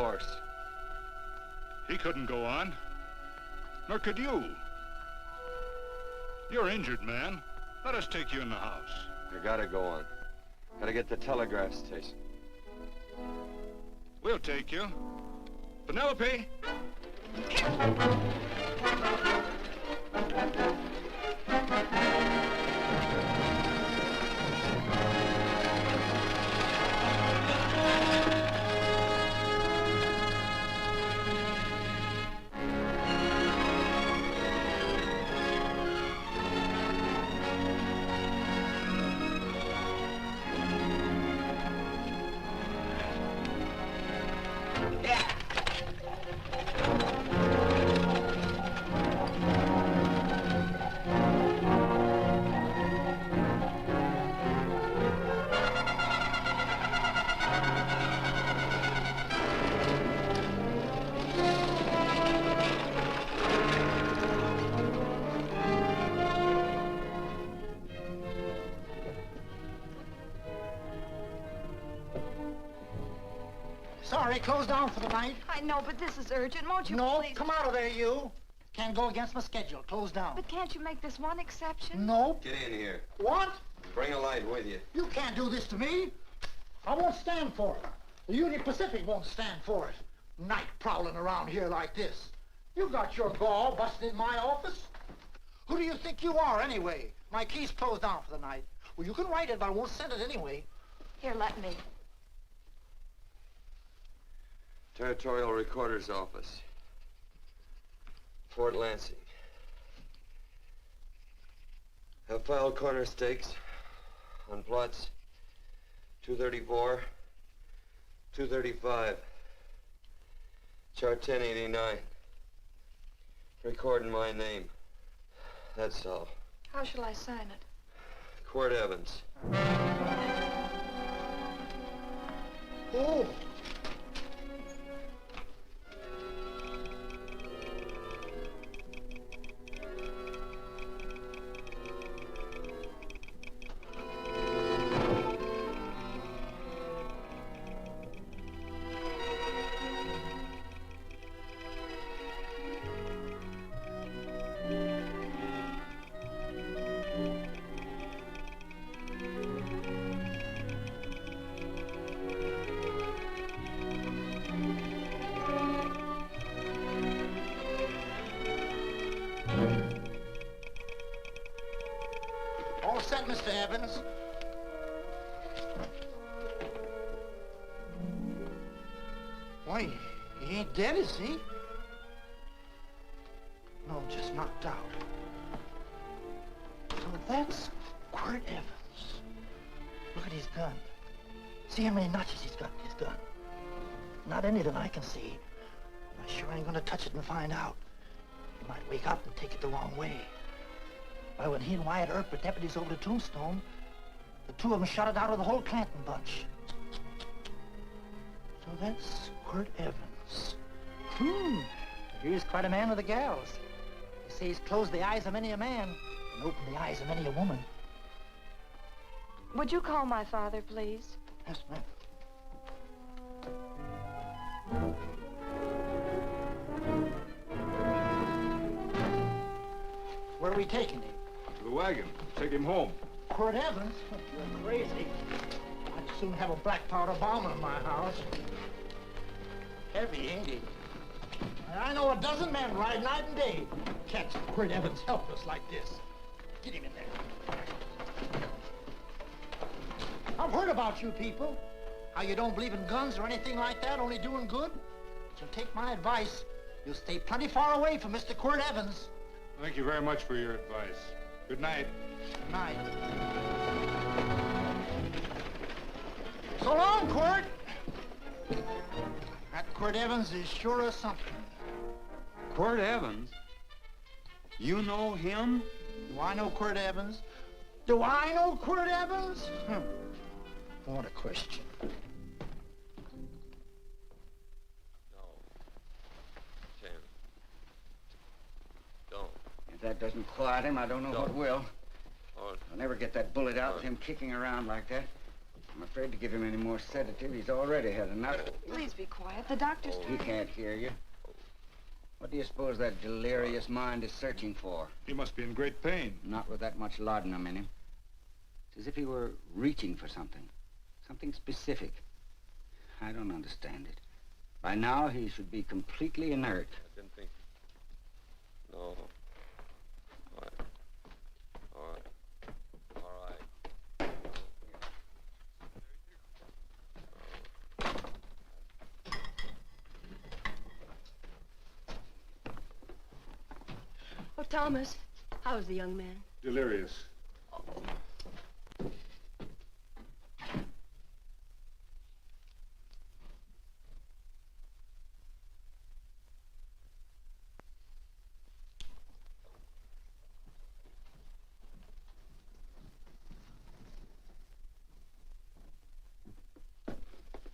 horse. He couldn't go on. Nor could you. You're injured, man. Let us take you in the house. I gotta go on. Gotta get to the telegraph station. We'll take you. Penelope! Sorry, closed down for the night. I know, but this is urgent. Won't you No, please? come out of there, you. Can't go against my schedule. Closed down. But can't you make this one exception? No. Get in here. What? Bring a light with you. You can't do this to me. I won't stand for it. The Union Pacific won't stand for it. Night prowling around here like this. You got your gall busting in my office? Who do you think you are, anyway? My key's closed down for the night. Well, you can write it, but I won't send it anyway. Here, let me. Territorial Recorder's Office. Fort Lansing. Have filed corner stakes on plots 234, 235, chart 1089. Recording my name. That's all. How shall I sign it? Quirt Evans. Oh. All set, Mr. Evans. Why, he ain't dead, is he? No, just knocked out. So that's Quirt Evans. Look at his gun. See how many notches he's got in his gun. Not any that I can see. I sure ain't gonna touch it and find out. He might wake up and take it the wrong way. Why, when he and Wyatt Earp were deputies over the Tombstone, the two of them shot it out of the whole Clanton bunch. So that's Quirt Evans. He's quite a man with the gals. They say he's closed the eyes of many a man and opened the eyes of many a woman. Would you call my father, please? Yes, ma'am. Where are we taking him? To the wagon. Take him home. Quirt Evans? You're crazy. I'd soon have a black powder bomb in my house. Heavy, ain't he? I know a dozen men ride night and day. Catch Quirt Evans helpless like this. Get him in there. I've heard about you people. How you don't believe in guns or anything like that, only doing good. So take my advice. You'll stay plenty far away from Mr. Quirt Evans. Thank you very much for your advice. Good night. Good night. So long, Quirt. That Quirt Evans is sure of something. Quirt Evans? You know him? Do I know Quirt Evans? Do I know Quirt Evans? What a question. No. Tim. Don't. If that doesn't quiet him, I don't know what will. Oh, I'll never get that bullet out with him kicking around like that. I'm afraid to give him any more sedative. He's already had enough. Please be quiet. The doctor's He trying. can't hear you. What do you suppose that delirious mind is searching for? He must be in great pain. Not with that much laudanum in him. It's as if he were reaching for something. Something specific. I don't understand it. By now, he should be completely inert. I didn't think. No. All right. All right. All right. Oh, Thomas, how's the young man? Delirious.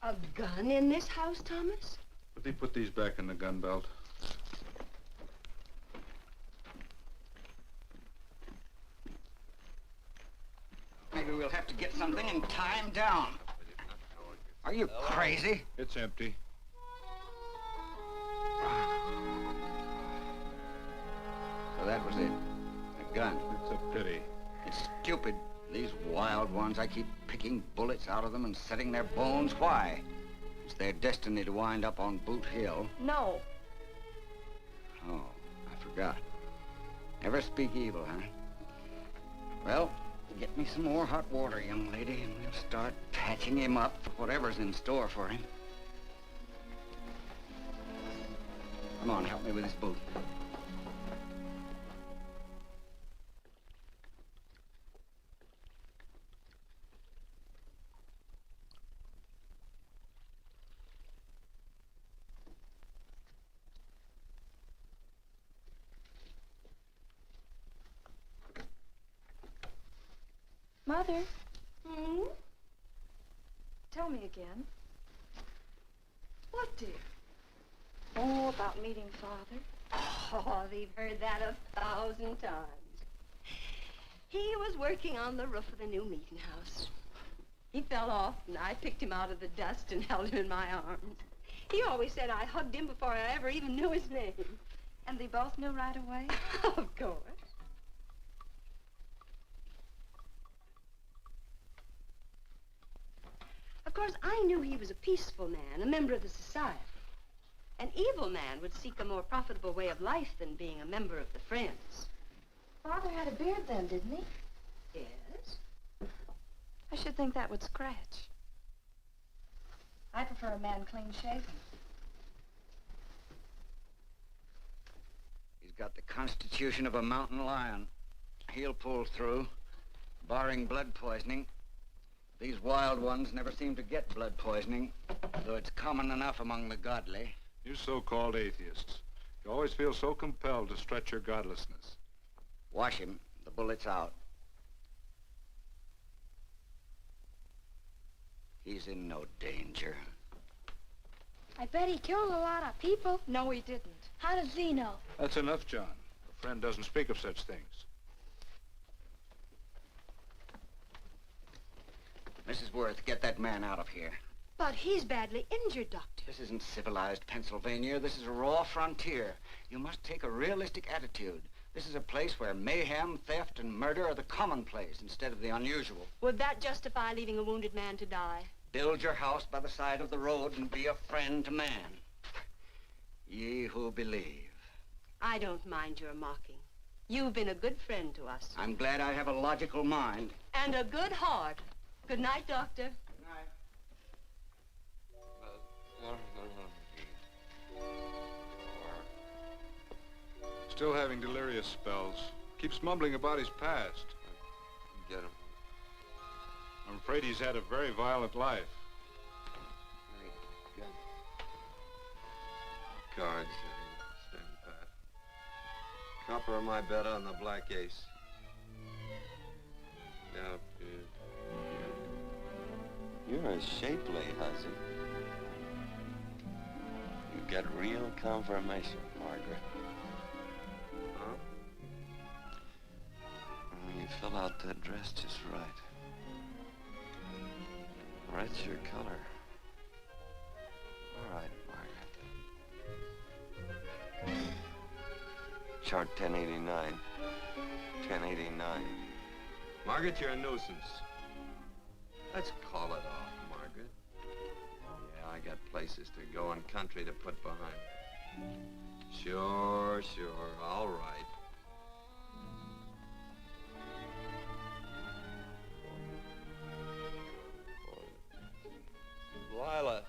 A gun in this house, Thomas? But they put these back in the gun belt. Maybe we'll have to get something and tie him down. Are you crazy? It's empty. So that was it. A gun. It's a pity. It's stupid. These wild ones, I keep picking bullets out of them and setting their bones. Why? It's their destiny to wind up on Boot Hill. No. Oh, I forgot. Never speak evil, huh? Well, get me some more hot water, young lady, and we'll start patching him up for whatever's in store for him. Come on, help me with his boot. Mother, Hmm? tell me again. What, dear? Oh, about meeting Father. Oh, they've heard that 1,000 times. He was working on the roof of the new meeting house. He fell off, and I picked him out of the dust and held him in my arms. He always said I hugged him before I ever even knew his name. And they both knew right away? Of course. Of course, I knew he was a peaceful man, a member of the society. An evil man would seek a more profitable way of life than being a member of the Friends. Father had a beard then, didn't he? Yes? I should think that would scratch. I prefer a man clean-shaven. He's got the constitution of a mountain lion. He'll pull through, barring blood poisoning. These wild ones never seem to get blood poisoning, though it's common enough among the godly. You so-called atheists. You always feel so compelled to stretch your godlessness. Wash him. The bullet's out. He's in no danger. I bet he killed a lot of people. No, he didn't. How does he know? That's enough, John. A friend doesn't speak of such things. Mrs. Worth, get that man out of here. But he's badly injured, Doctor. This isn't civilized Pennsylvania. This is a raw frontier. You must take a realistic attitude. This is a place where mayhem, theft, and murder are the commonplace instead of the unusual. Would that justify leaving a wounded man to die? Build your house by the side of the road and be a friend to man. Ye who believe. I don't mind your mocking. You've been a good friend to us. I'm glad I have a logical mind. And a good heart. Good night, Doctor. Still having delirious spells. Keeps mumbling about his past. Get him. I'm afraid he's had a very violent life. Cards. Stand pat. Copper on my bet on the black ace. Now, you're a shapely hussy. You get real confirmation, Margaret. Huh? You fill out that dress just right. That's your color. All right, Margaret. Chart 1089. 1089. Margaret, you're a nuisance. Let's call it off, Margaret. Yeah, I got places to go and country to put behind me. Sure, all right. Lila.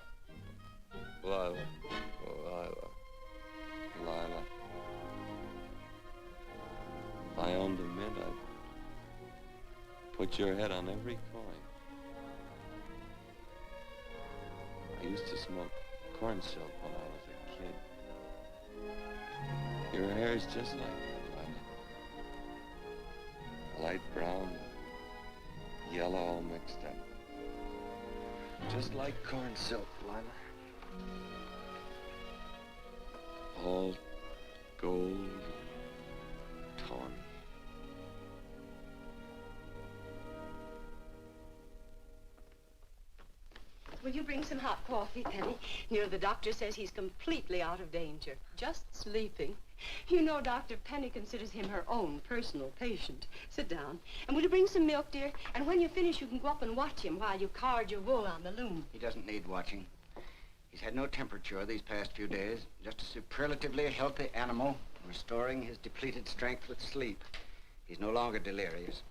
If I owned a mint, I'd put your head on every coin. I used to smoke corn silk when I was a kid. Your hair's just like that, Lila. Light brown, yellow all mixed up. Just like corn silk, Lila. All gold, tawny. Will you bring some hot coffee, Penny? You know, the doctor says he's completely out of danger. Just sleeping. You know, Dr. Penny considers him her own personal patient. Sit down. And will you bring some milk, dear? And when you finish, you can go up and watch him while you card your wool on the loom. He doesn't need watching. He's had no temperature these past few days. Just a superlatively healthy animal, restoring his depleted strength with sleep. He's no longer delirious.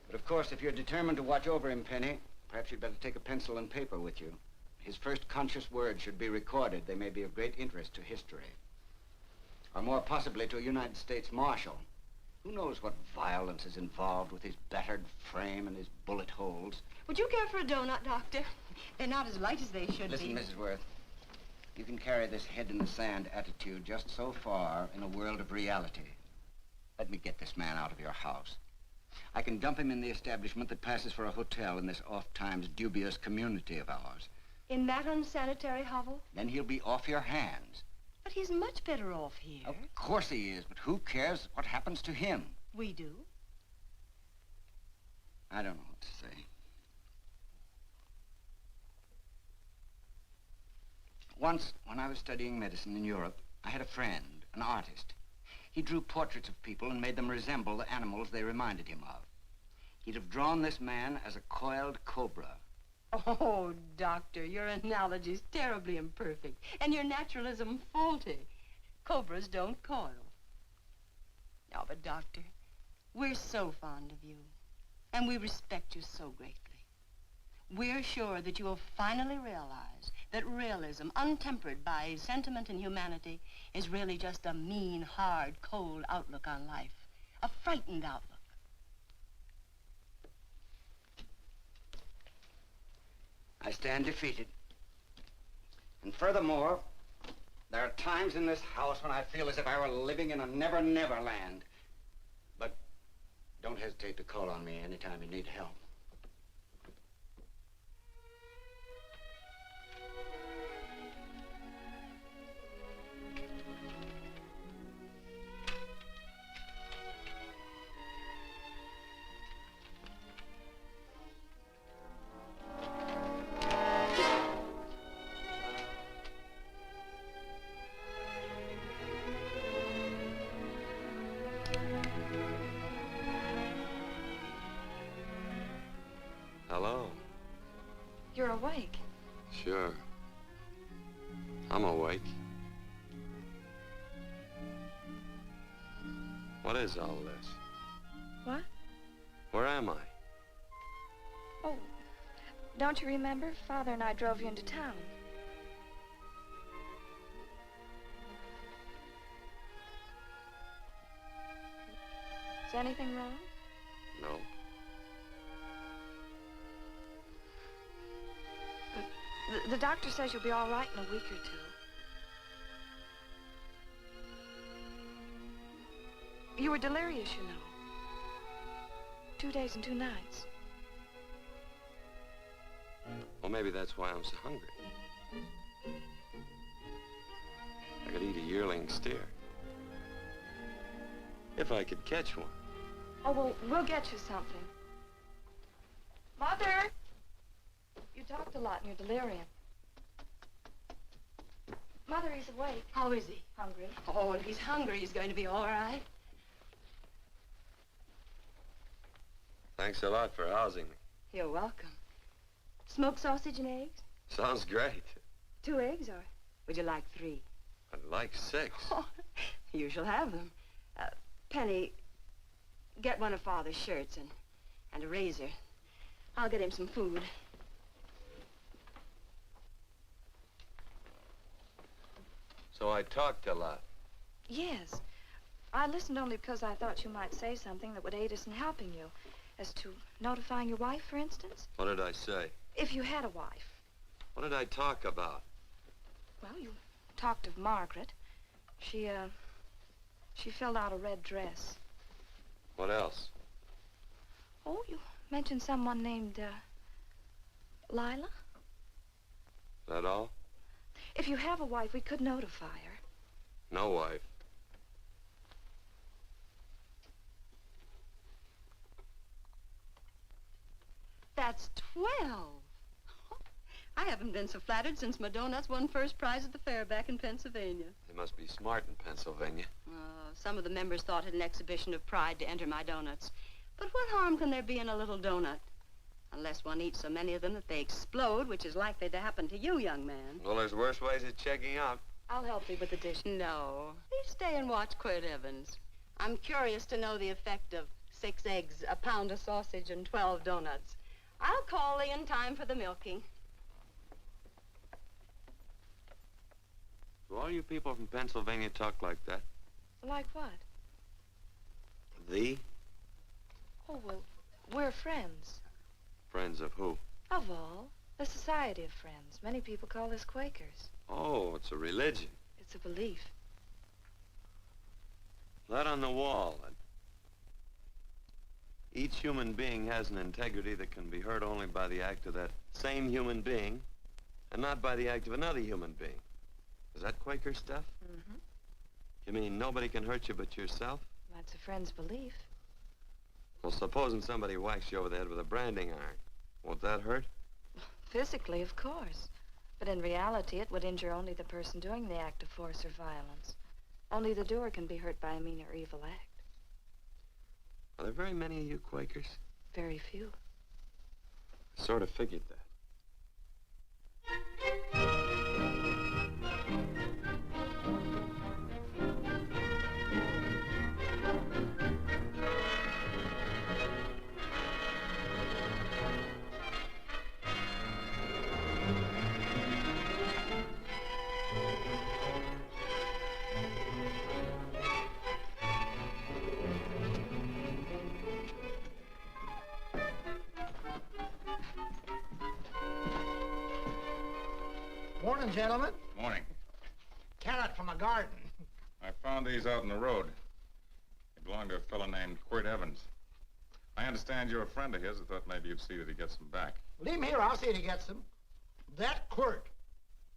But of course, if you're determined to watch over him, Penny, perhaps you'd better take a pencil and paper with you. His first conscious words should be recorded. They may be of great interest to history. Or more possibly to a United States Marshal. Who knows what violence is involved with his battered frame and his bullet holes. Would you care for a donut, Doctor? They're not as light as they should Listen, be. Mrs. Worth. You can carry this head-in-the-sand attitude just so far in a world of reality. Let me get this man out of your house. I can dump him in the establishment that passes for a hotel in this oft-times dubious community of ours. In that unsanitary hovel? Then he'll be off your hands. But he's much better off here. Of course he is, but who cares what happens to him? We do. I don't know what to say. Once, when I was studying medicine in Europe, I had a friend, an artist. He drew portraits of people and made them resemble the animals they reminded him of. He'd have drawn this man as a coiled cobra. Oh, Doctor, your analogy's terribly imperfect, and your naturalism faulty. Cobras don't coil. No, but Doctor, we're so fond of you, and we respect you so greatly. We're sure that you will finally realize that realism, untempered by sentiment and humanity, is really just a mean, hard, cold outlook on life. A frightened outlook. I stand defeated. And furthermore, there are times in this house when I feel as if I were living in a never-never land. But don't hesitate to call on me anytime you need help. Hello. You're awake. Sure. I'm awake. What is all this? What? Where am I? Oh, don't you remember? Father and I drove you into town. Is anything wrong? No. The doctor says you'll be all right in a week or two. You were delirious, you know. 2 days and 2 nights. Well, maybe that's why I'm so hungry. I could eat a yearling steer. If I could catch one. Oh, well, we'll get you something. Mother! You talked talked a lot in your delirium. Mother, he's awake. How is he? Hungry. Oh, if he's hungry, he's going to be all right. Thanks a lot for housing me. You're welcome. Smoked sausage and eggs? Sounds great. 2 eggs, or would you like 3? I'd like 6. Oh, you shall have them. Penny, get one of Father's shirts and a razor. I'll get him some food. So I talked a lot. Yes. I listened only because I thought you might say something that would aid us in helping you. As to notifying your wife, for instance. What did I say? If you had a wife. What did I talk about? Well, you talked of Margaret. She filled out a red dress. What else? Oh, you mentioned someone named, Lila? That all? If you have a wife, we could notify her. No wife. That's 12. I haven't been so flattered since my donuts won first prize at the fair back in Pennsylvania. They must be smart in Pennsylvania. Some of the members thought it an exhibition of pride to enter my donuts. But what harm can there be in a little donut? Unless one eats so many of them that they explode, which is likely to happen to you, young man. Well, there's worse ways of checking out. I'll help you with the dish. No. Please stay and watch Quirt Evans. I'm curious to know the effect of 6 eggs, a pound of sausage, and 12 donuts. I'll call thee in time for the milking. Do all you people from Pennsylvania talk like that? Like what? Thee? Oh, well, we're friends. Friends of who? Of all. The Society of Friends. Many people call us Quakers. Oh, it's a religion. It's a belief. That on the wall. Each human being has an integrity that can be hurt only by the act of that same human being, and not by the act of another human being. Is that Quaker stuff? Mm-hmm. You mean nobody can hurt you but yourself? That's a friend's belief. Well, supposing somebody whacks you over the head with a branding iron. Won't that hurt? Physically, of course. But in reality, it would injure only the person doing the act of force or violence. Only the doer can be hurt by a mean or evil act. Are there very many of you Quakers? Very few. I sort of figured that. Morning, gentlemen. Morning. Carrot from a garden. I found these out in the road. They belong to a fellow named Quirt Evans. I understand you're a friend of his. I thought maybe you'd see that he gets them back. Leave him here. I'll see that he gets them. That Quirt.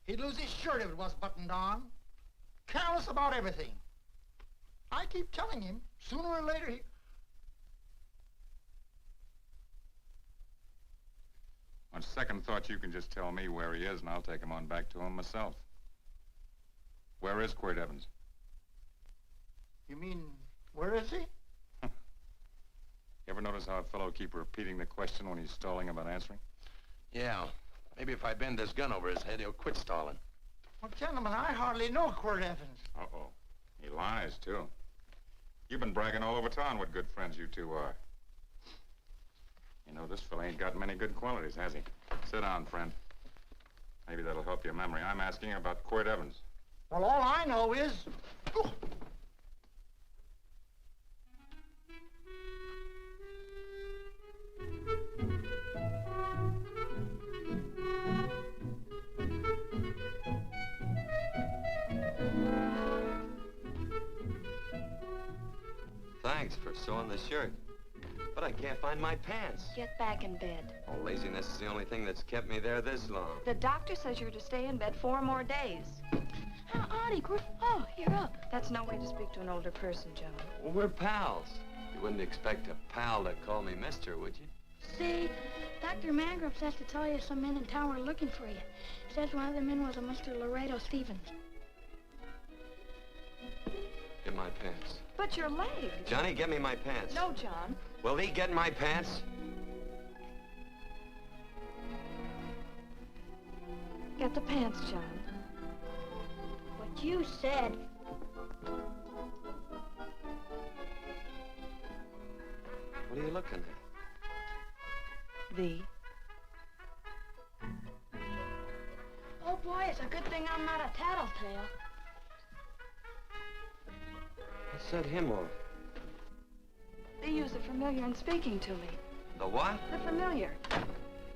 He'd lose his shirt if it was buttoned on. Careless about everything. I keep telling him, sooner or later he... On second thought, you can just tell me where he is, and I'll take him on back to him myself. Where is Quirt Evans? You mean, where is he? You ever notice how a fellow keep repeating the question when he's stalling about answering? Yeah. Maybe if I bend this gun over his head, he'll quit stalling. Well, gentlemen, I hardly know Quirt Evans. Uh-oh. He lies, too. You've been bragging all over town what good friends you two are. You know, this fella ain't got many good qualities, has he? Sit down, friend. Maybe that'll help your memory. I'm asking about Quirt Evans. Well, all I know is... Oh. Thanks for sewing the shirt. But I can't find my pants. Get back in bed. Oh, laziness is the only thing that's kept me there this long. The doctor says you're to stay in bed 4 more days. Howdy, Quirt. Oh, you're up. That's no way to speak to an older person, John. Well, we're pals. You wouldn't expect a pal to call me mister, would you? See, Dr. Mangrum says to tell you some men in town were looking for you. Says one of the men was a Mr. Laredo Stevens. Get my pants. But your leg. Johnny, get me my pants. No, John. Will he get my pants? Get the pants, John. What you said. What are you looking at? The. Oh, boy, it's a good thing I'm not a tattletale. What set him off? They use the familiar in speaking to me. The what? The familiar.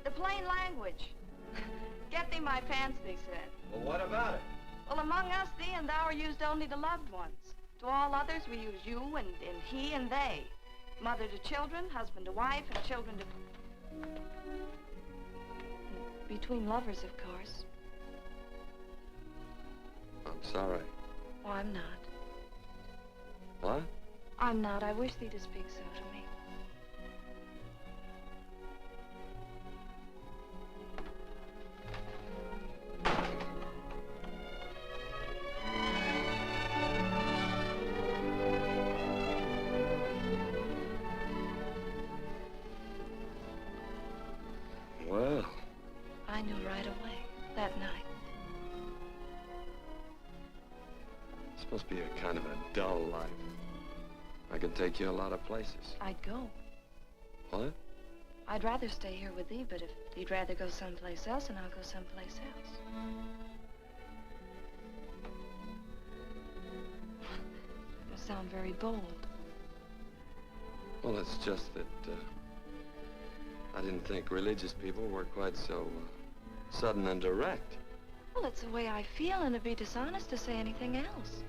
The plain language. Get thee my pants, they said. Well, what about it? Well, among us, thee and thou are used only to loved ones. To all others, we use you and he and they. Mother to children, husband to wife, and children to... Between lovers, of course. I'm sorry. Oh, I'm not. What? I'm not. I wish thee to speak so to me. Well. I knew right away, that night. It's supposed to be a kind of a dull life. I could take you a lot of places. I'd go. What? I'd rather stay here with thee, but if you'd rather go someplace else, then I'll go someplace else. You sound very bold. Well, it's just that, I didn't think religious people were quite so, sudden and direct. Well, it's the way I feel, and it'd be dishonest to say anything else.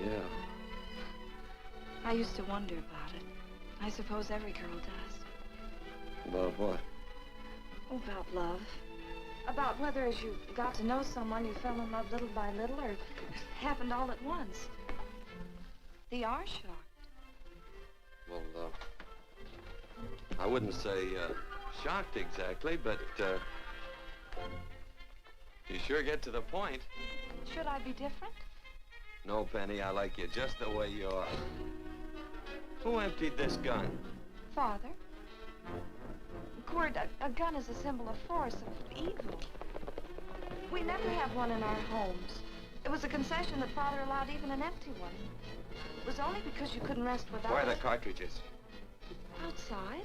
Yeah. I used to wonder about it. I suppose every girl does. About what? Oh, about love. About whether as you got to know someone, you fell in love little by little, or it happened all at once. They are shocked. Well, I wouldn't say, shocked exactly, but, you sure get to the point. Should I be different? No, Penny, I like you just the way you are. Who emptied this gun? Father. Quirt, a gun is a symbol of force, of evil. We never have one in our homes. It was a concession that Father allowed even an empty one. It was only because you couldn't rest without Where are the it. cartridges? Outside.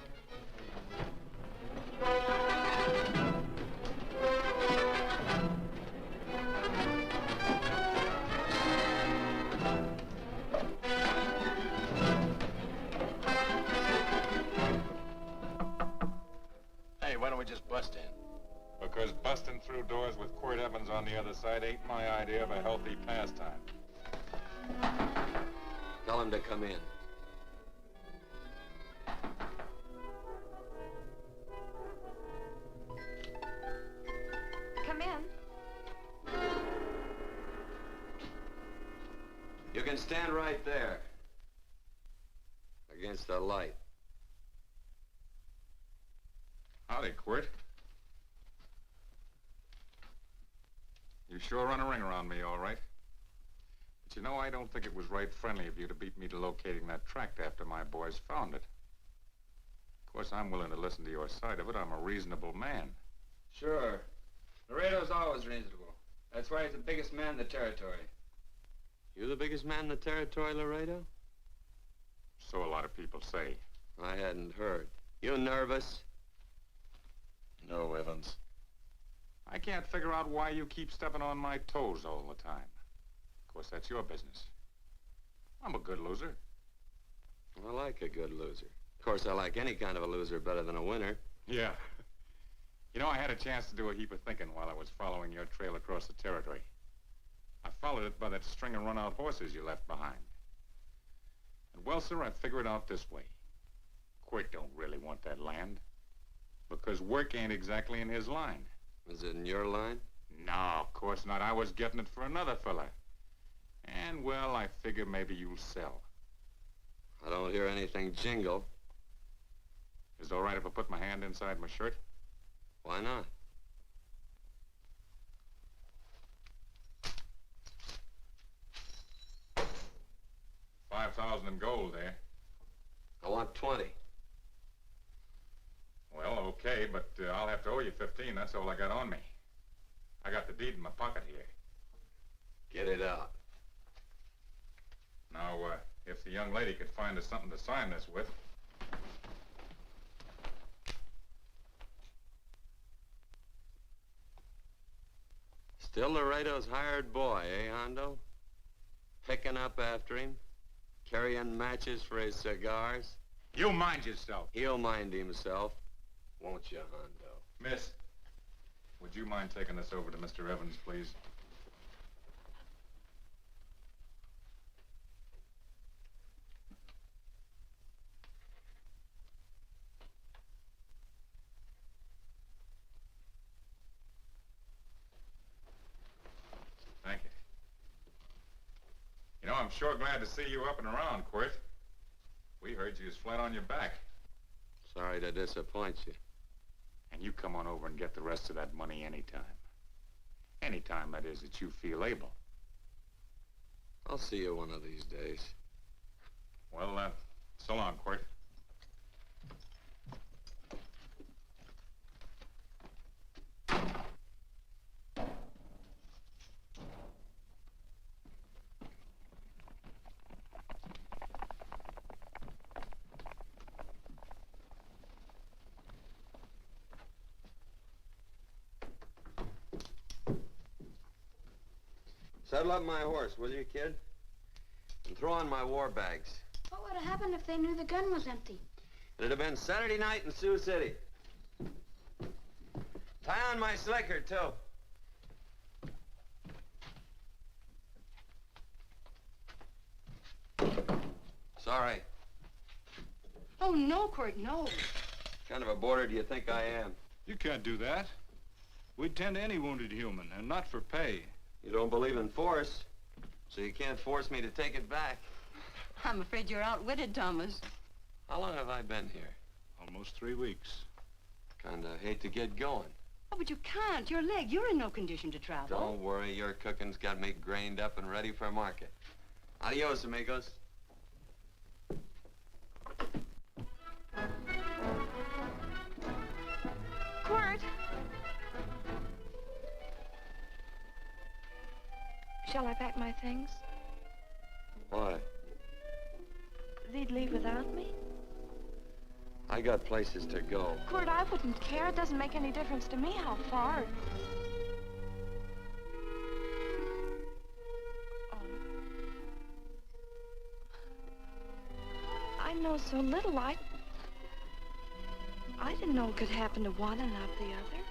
Hey, why don't we just bust in? Because busting through doors with Quirt Evans on the other side ain't my idea of a healthy pastime. Tell him to come in. Come in. You can stand right there. Against the light. Howdy, Quirt. You sure run a ring around me, all right. But you know, I don't think it was right friendly of you to beat me to locating that tract after my boys found it. Of course, I'm willing to listen to your side of it. I'm a reasonable man. Sure. Laredo's always reasonable. That's why he's the biggest man in the territory. You the biggest man in the territory, Laredo? So a lot of people say. I hadn't heard. You nervous? No, Evans. I can't figure out why you keep stepping on my toes all the time. Of course, that's your business. I'm a good loser. I like a good loser. Of course, I like any kind of a loser better than a winner. Yeah. You know, I had a chance to do a heap of thinking while I was following your trail across the territory. I followed it by that string of run-out horses you left behind. And, well, sir, I figured it out this way. Quirt don't really want that land. Because work ain't exactly in his line. Is it in your line? No, of course not. I was getting it for another fella. And, well, I figure maybe you'll sell. I don't hear anything jingle. Is it all right if I put my hand inside my shirt? Why not? $5,000 in gold, eh? I want 20. Well, okay, but I'll have to owe you 15. That's all I got on me. I got the deed in my pocket here. Get it out. Now, if the young lady could find us something to sign this with. Still Laredo's hired boy, eh, Hondo? Picking up after him, carrying matches for his cigars. You mind yourself. He'll mind himself, won't you, Hondo? Miss, would you mind taking this over to Mr. Evans, please? Thank you. You know, I'm sure glad to see you up and around, Quirt. We heard you was flat on your back. Sorry to disappoint you. And you come on over and get the rest of that money anytime. Anytime, that is, that you feel able. I'll see you one of these days. Well, so long, Quirt. Saddle up my horse, will you, kid? And throw on my war bags. What would have happened if they knew the gun was empty? It'd have been Saturday night in Sioux City. Tie on my slicker, too. Sorry. Oh, no, Quirt, no. What kind of a boarder do you think I am? You can't do that. We'd tend to any wounded human, and not for pay. You don't believe in force, so you can't force me to take it back. I'm afraid you're outwitted, Thomas. How long have I been here? Almost 3 weeks. Kinda hate to get going. Oh, but you can't. Your leg, you're in no condition to travel. Don't worry, your cooking's got me grained up and ready for market. Adios, amigos. Quirt! Shall I pack my things? Why? They'd leave without me? I got places to go. Quirt, I wouldn't care. It doesn't make any difference to me how far. Oh. I know so little. I didn't know it could happen to one and not the other.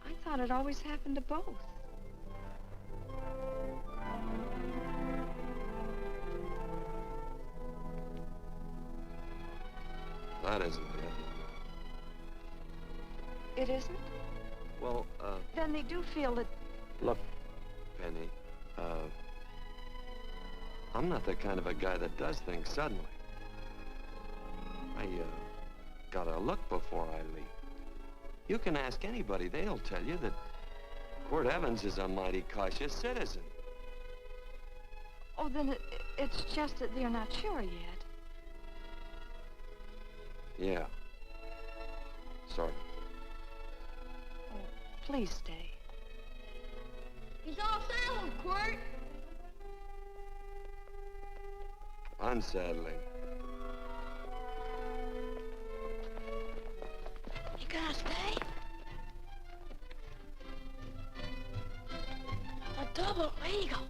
I thought it always happened to both. That isn't it. It isn't? Well, Then they do feel that... look, Penny, I'm not the kind of a guy that does things suddenly. I, gotta look before I leave. You can ask anybody, they'll tell you that Quirt Evans is a mighty cautious citizen. Oh, then it's just that they're not sure yet. Yeah. Sort of. Oh, please stay. He's all saddled, Quirt. Unsettling. You gonna stay? A double eagle.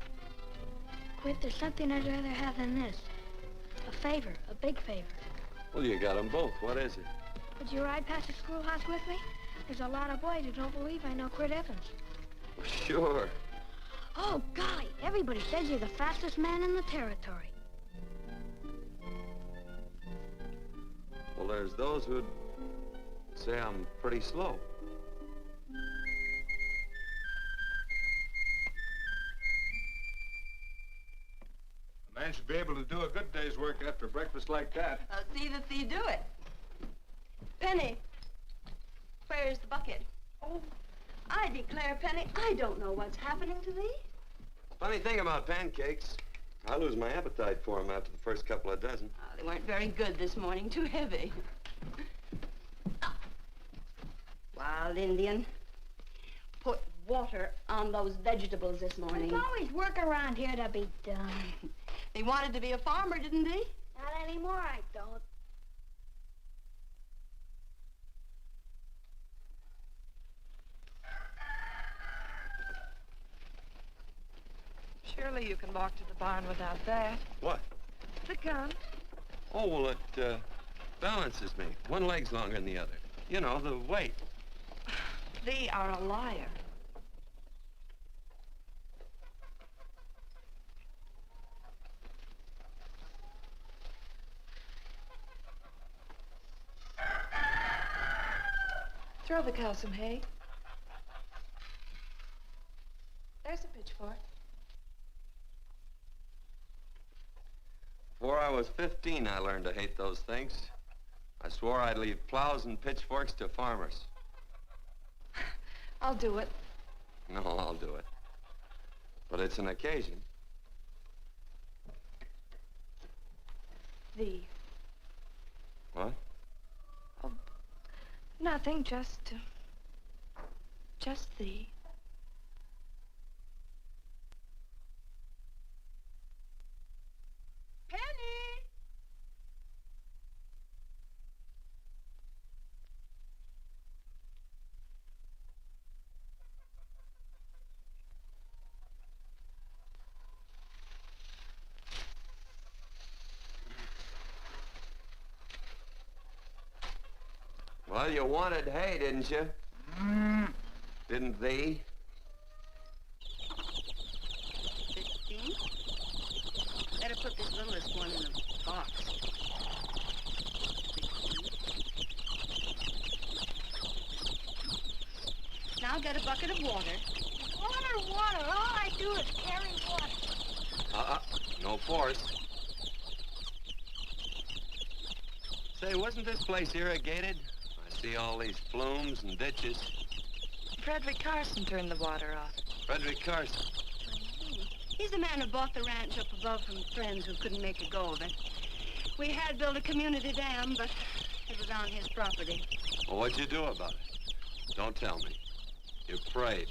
Quirt, there's something I'd rather have than this. A favor, a big favor. Well, you got them both. What is it? Would you ride past the schoolhouse with me? There's a lot of boys who don't believe I know Quirt Evans. Sure. Oh, golly, everybody says you're the fastest man in the territory. Well, there's those who'd say I'm pretty slow. The man man should be able to do a good day's work after breakfast like that. I'll see that you do it. Penny, where's the bucket? Oh, I declare, Penny, I don't know what's happening to thee. Funny thing about pancakes, I lose my appetite for them after the first couple of dozen. Oh, they weren't very good this morning, too heavy. Wild Indian, put water on those vegetables this morning. There's always work around here to be done. He wanted to be a farmer, didn't he? Not anymore, I don't. Surely you can walk to the barn without that. What? The gun. Oh, well, it balances me. One leg's longer than the other. You know, the weight. Thee are a liar. Throw the cow some hay. There's a pitchfork. Before I was 15, I learned to hate those things. I swore I'd leave plows and pitchforks to farmers. I'll do it. No, I'll do it. But it's an occasion. Thee. What? Oh, nothing, just thee. Penny! Well, you wanted hay, didn't you? Didn't thee? 15? Better put this littlest one in a box. 16. Now get a bucket of water. Water. All I do is carry water. No force. Say, wasn't this place irrigated? I see all these flumes and ditches. Frederick Carson turned the water off. Frederick Carson. He's the man who bought the ranch up above from friends who couldn't make a go of it. We had built a community dam, but it was on his property. Well, what'd you do about it? Don't tell me. You prayed.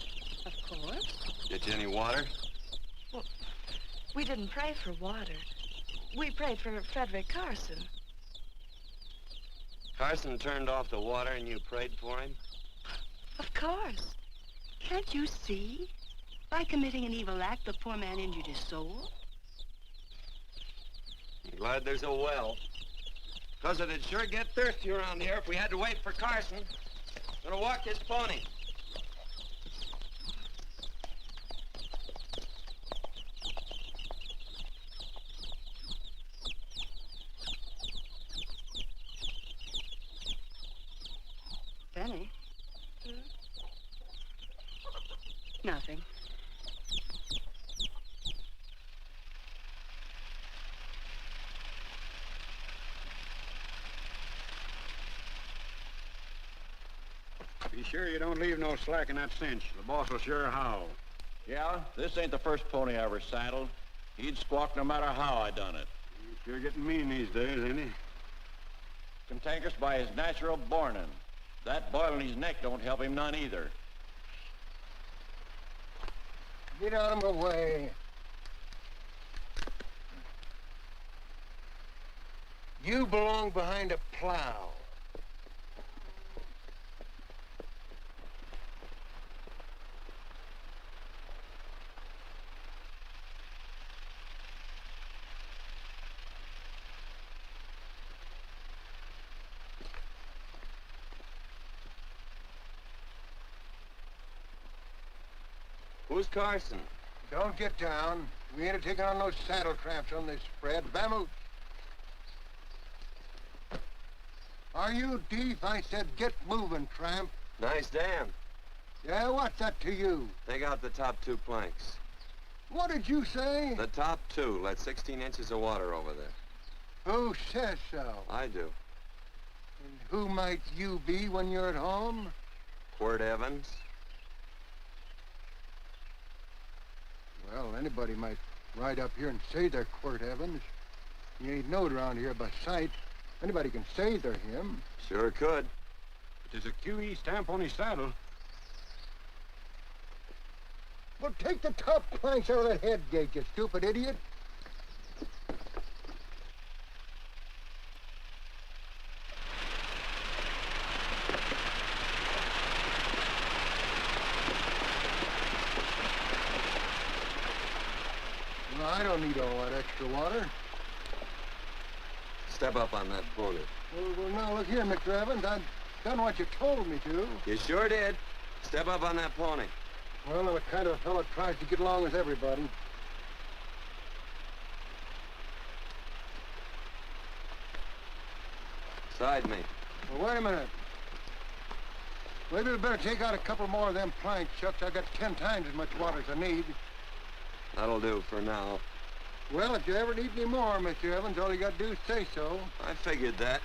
Of course. Get you any water? Well, we didn't pray for water. We prayed for Frederick Carson. Carson turned off the water and you prayed for him? Of course. Can't you see? By committing an evil act, the poor man injured his soul. I'm glad there's a well. Because it'd sure get thirsty around here if we had to wait for Carson. Gonna walk this pony. Penny? Nothing. Be sure you don't leave no slack in that cinch. The boss will sure howl. Yeah, this ain't the first pony I ever saddled. He'd squawk no matter how I done it. He's sure getting mean these days, ain't he? Cantankerous by his natural bornin'. That boil in his neck don't help him none either. Get out of my way. You belong behind a plow. Who's Carson? Don't get down. We ain't taking on no saddle tramps on this spread. Vamoose. Are you deef? I said get moving, tramp. Nice dam. Yeah, what's that to you? Take out the top 2 planks. What did you say? The top two let 16 inches of water over there. Who says so? I do. And who might you be when you're at home? Quirt Evans. Well, anybody might ride up here and say they're Quirt Evans. You ain't knowed around here by sight. Anybody can say they're him. Sure could. But there's a QE stamp on his saddle. Well, take the top planks out of that head gate, you stupid idiot. No, I don't need all that extra water. Step up on that pony. Well, now, look here, Mr. Evans. I've done what you told me to. You sure did. Step up on that pony. Well, I'm the kind of a fellow that tries to get along with everybody. Side me. Well, wait a minute. Maybe we better take out a couple more of them planks, Chucks. I got 10 times as much water as I need. That'll do for now. Well, if you ever need any more, Mr. Evans, all you got to do is say so. I figured that.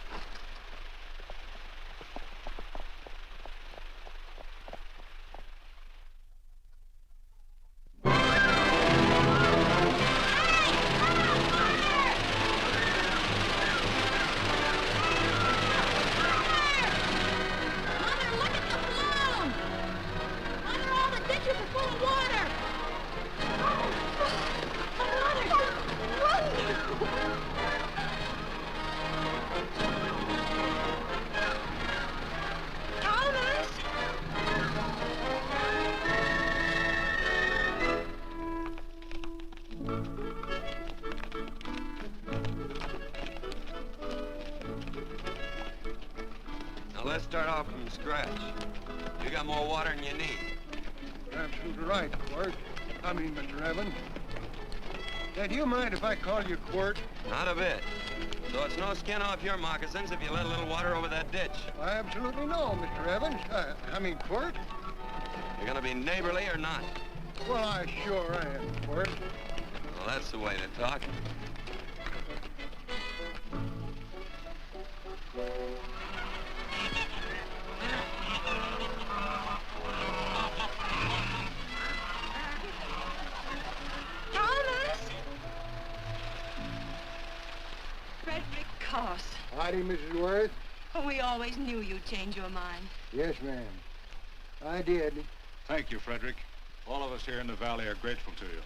Let's start off from scratch. You got more water than you need. You're absolutely right, Quirt. Mr. Evans. Hey, do you mind if I call you Quirt? Not a bit. So it's no skin off your moccasins if you let a little water over that ditch. I absolutely know, Mr. Evans. Quirt. You're gonna be neighborly or not? Well, I sure am, Quirt. Well, that's the way to talk. Howdy, Mrs. Worth. Oh, we always knew you'd change your mind. Yes, ma'am. I did. Thank you, Frederick. All of us here in the valley are grateful to you.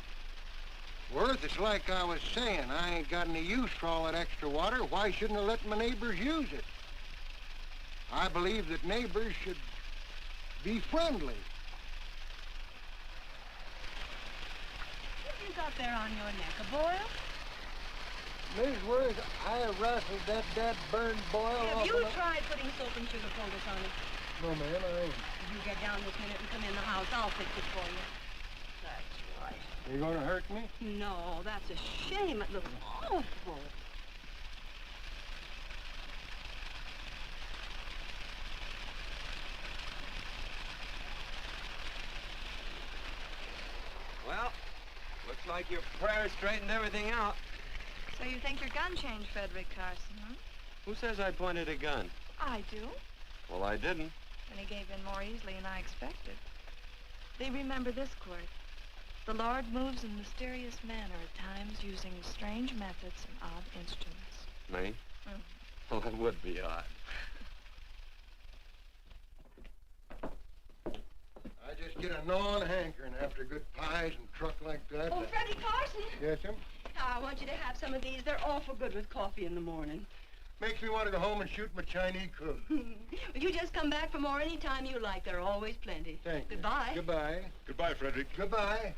Worth, it's like I was saying. I ain't got any use for all that extra water. Why shouldn't I let my neighbors use it? I believe that neighbors should be friendly. What have you got there on your neck, a boil? Mrs. Worth, I rustled that burned boil Have off you of the... tried putting soap and sugar poultice on it? No, ma'am, I ain't. If you get down this minute and come in the house, I'll fix it for you. That's right. You gonna hurt me? No, that's a shame. It looks awful. Well, looks like your prayer straightened everything out. So you think your gun changed, Frederick Carson, huh? Who says I pointed a gun? I do. Well, I didn't. And he gave in more easily than I expected. They remember this, Quirt. The Lord moves in mysterious manner at times using strange methods and odd instruments. Me? Mm. Well, that would be odd. I just get a gnawing hankering after good pies and truck like that. Oh, Freddie Carson. Yes, ma'am? I want you to have some of these. They're awful good with coffee in the morning. Makes me want to go home and shoot my Chinese cook. You just come back for more any time you like. There are always plenty. Thank you. Goodbye. Goodbye. Goodbye, Frederick. Goodbye.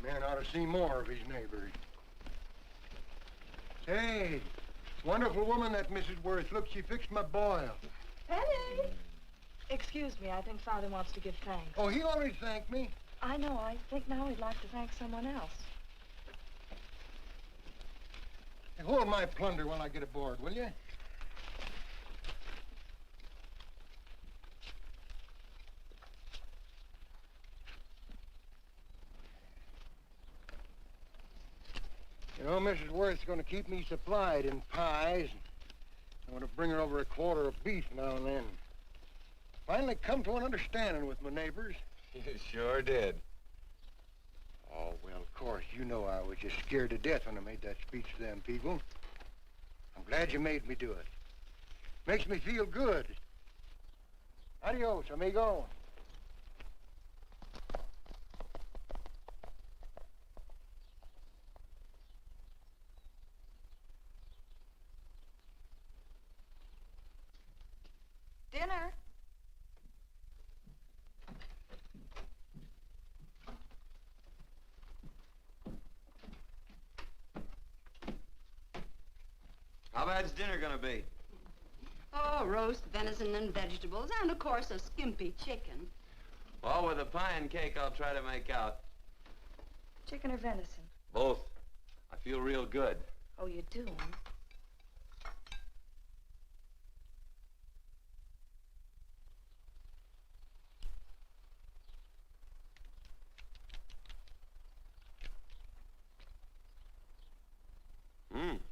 Man ought to see more of his neighbors. Say, wonderful woman, that Mrs. Worth. Look, she fixed my boil. Penny! Excuse me, I think Father wants to give thanks. Oh, he already thanked me. I know. I think now he'd like to thank someone else. Hey, hold my plunder while I get aboard, will you? You know, Mrs. Worth's going to keep me supplied in pies. I'm going to bring her over a quarter of beef now and then. Finally come to an understanding with my neighbors. You sure did. Oh, well, of course, you know I was just scared to death when I made that speech to them people. I'm glad you made me do it. Makes me feel good. Adios, amigo. Dinner. How bad's dinner gonna be? Oh, roast venison and vegetables, and of course a skimpy chicken. Well, with a pie and cake, I'll try to make out. Chicken or venison? Both. I feel real good. Oh, you do?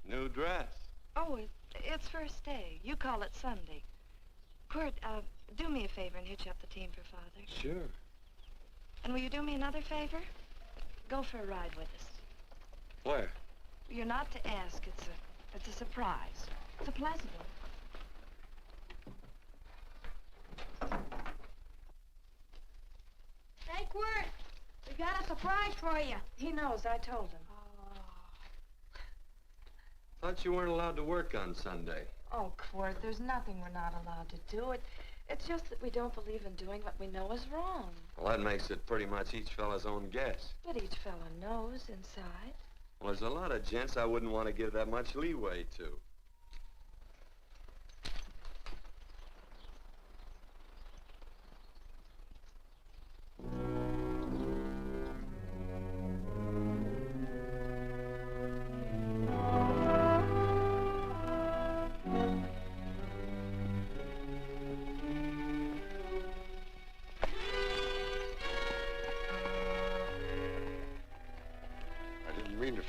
New dress. Oh, it's first day. You call it Sunday. Quirt, do me a favor and hitch up the team for Father. Sure. And will you do me another favor? Go for a ride with us. Where? You're not to ask. It's a surprise. It's a pleasant one. Hey, Quirt, we got a surprise for you. He knows. I told him. Thought you weren't allowed to work on Sunday. Oh, Quirt, there's nothing we're not allowed to do. It's just that we don't believe in doing what we know is wrong. Well, that makes it pretty much each fella's own guess. But each fella knows inside. Well, there's a lot of gents I wouldn't want to give that much leeway to.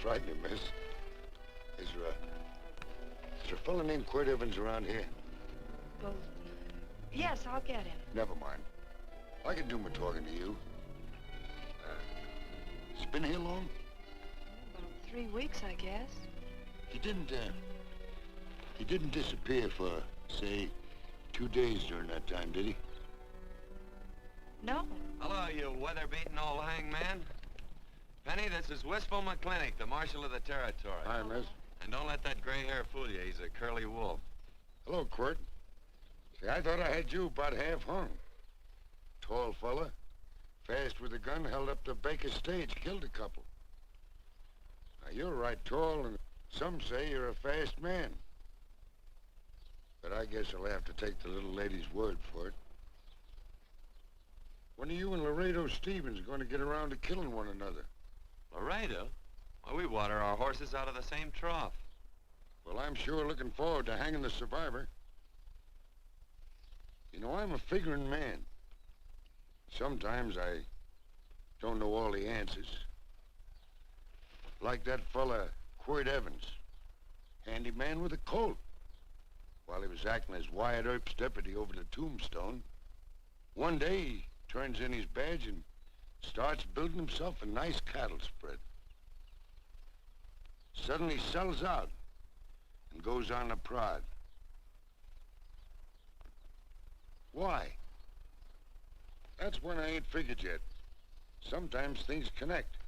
Frighten you, miss. Is there a fella named Quirt Evans around here? Well, yes, I'll get him. Never mind. I can do my talking to you. He's been here long? About 3 weeks, I guess. He didn't disappear for, say, 2 days during that time, did he? No. Hello, you weather-beaten old hangman. Penny, this is Wistful McClintock, the Marshal of the Territory. Hi, miss. And don't let that gray hair fool you. He's a curly wolf. Hello, Quirt. See, I thought I had you about half hung. Tall fella, fast with a gun, held up the Baker stage, killed a couple. Now, you're right tall, and some say you're a fast man. But I guess I'll have to take the little lady's word for it. When are you and Laredo Stevens going to get around to killing one another? Laredo? Well, we water our horses out of the same trough. Well, I'm sure looking forward to hanging the survivor. You know, I'm a figuring man. Sometimes I don't know all the answers. Like that fella, Quirt Evans. Handyman with a colt. While he was acting as Wyatt Earp's deputy over the Tombstone, one day he turns in his badge and starts building himself a nice cattle spread. Suddenly sells out and goes on a prod. Why? That's when I ain't figured yet. Sometimes things connect.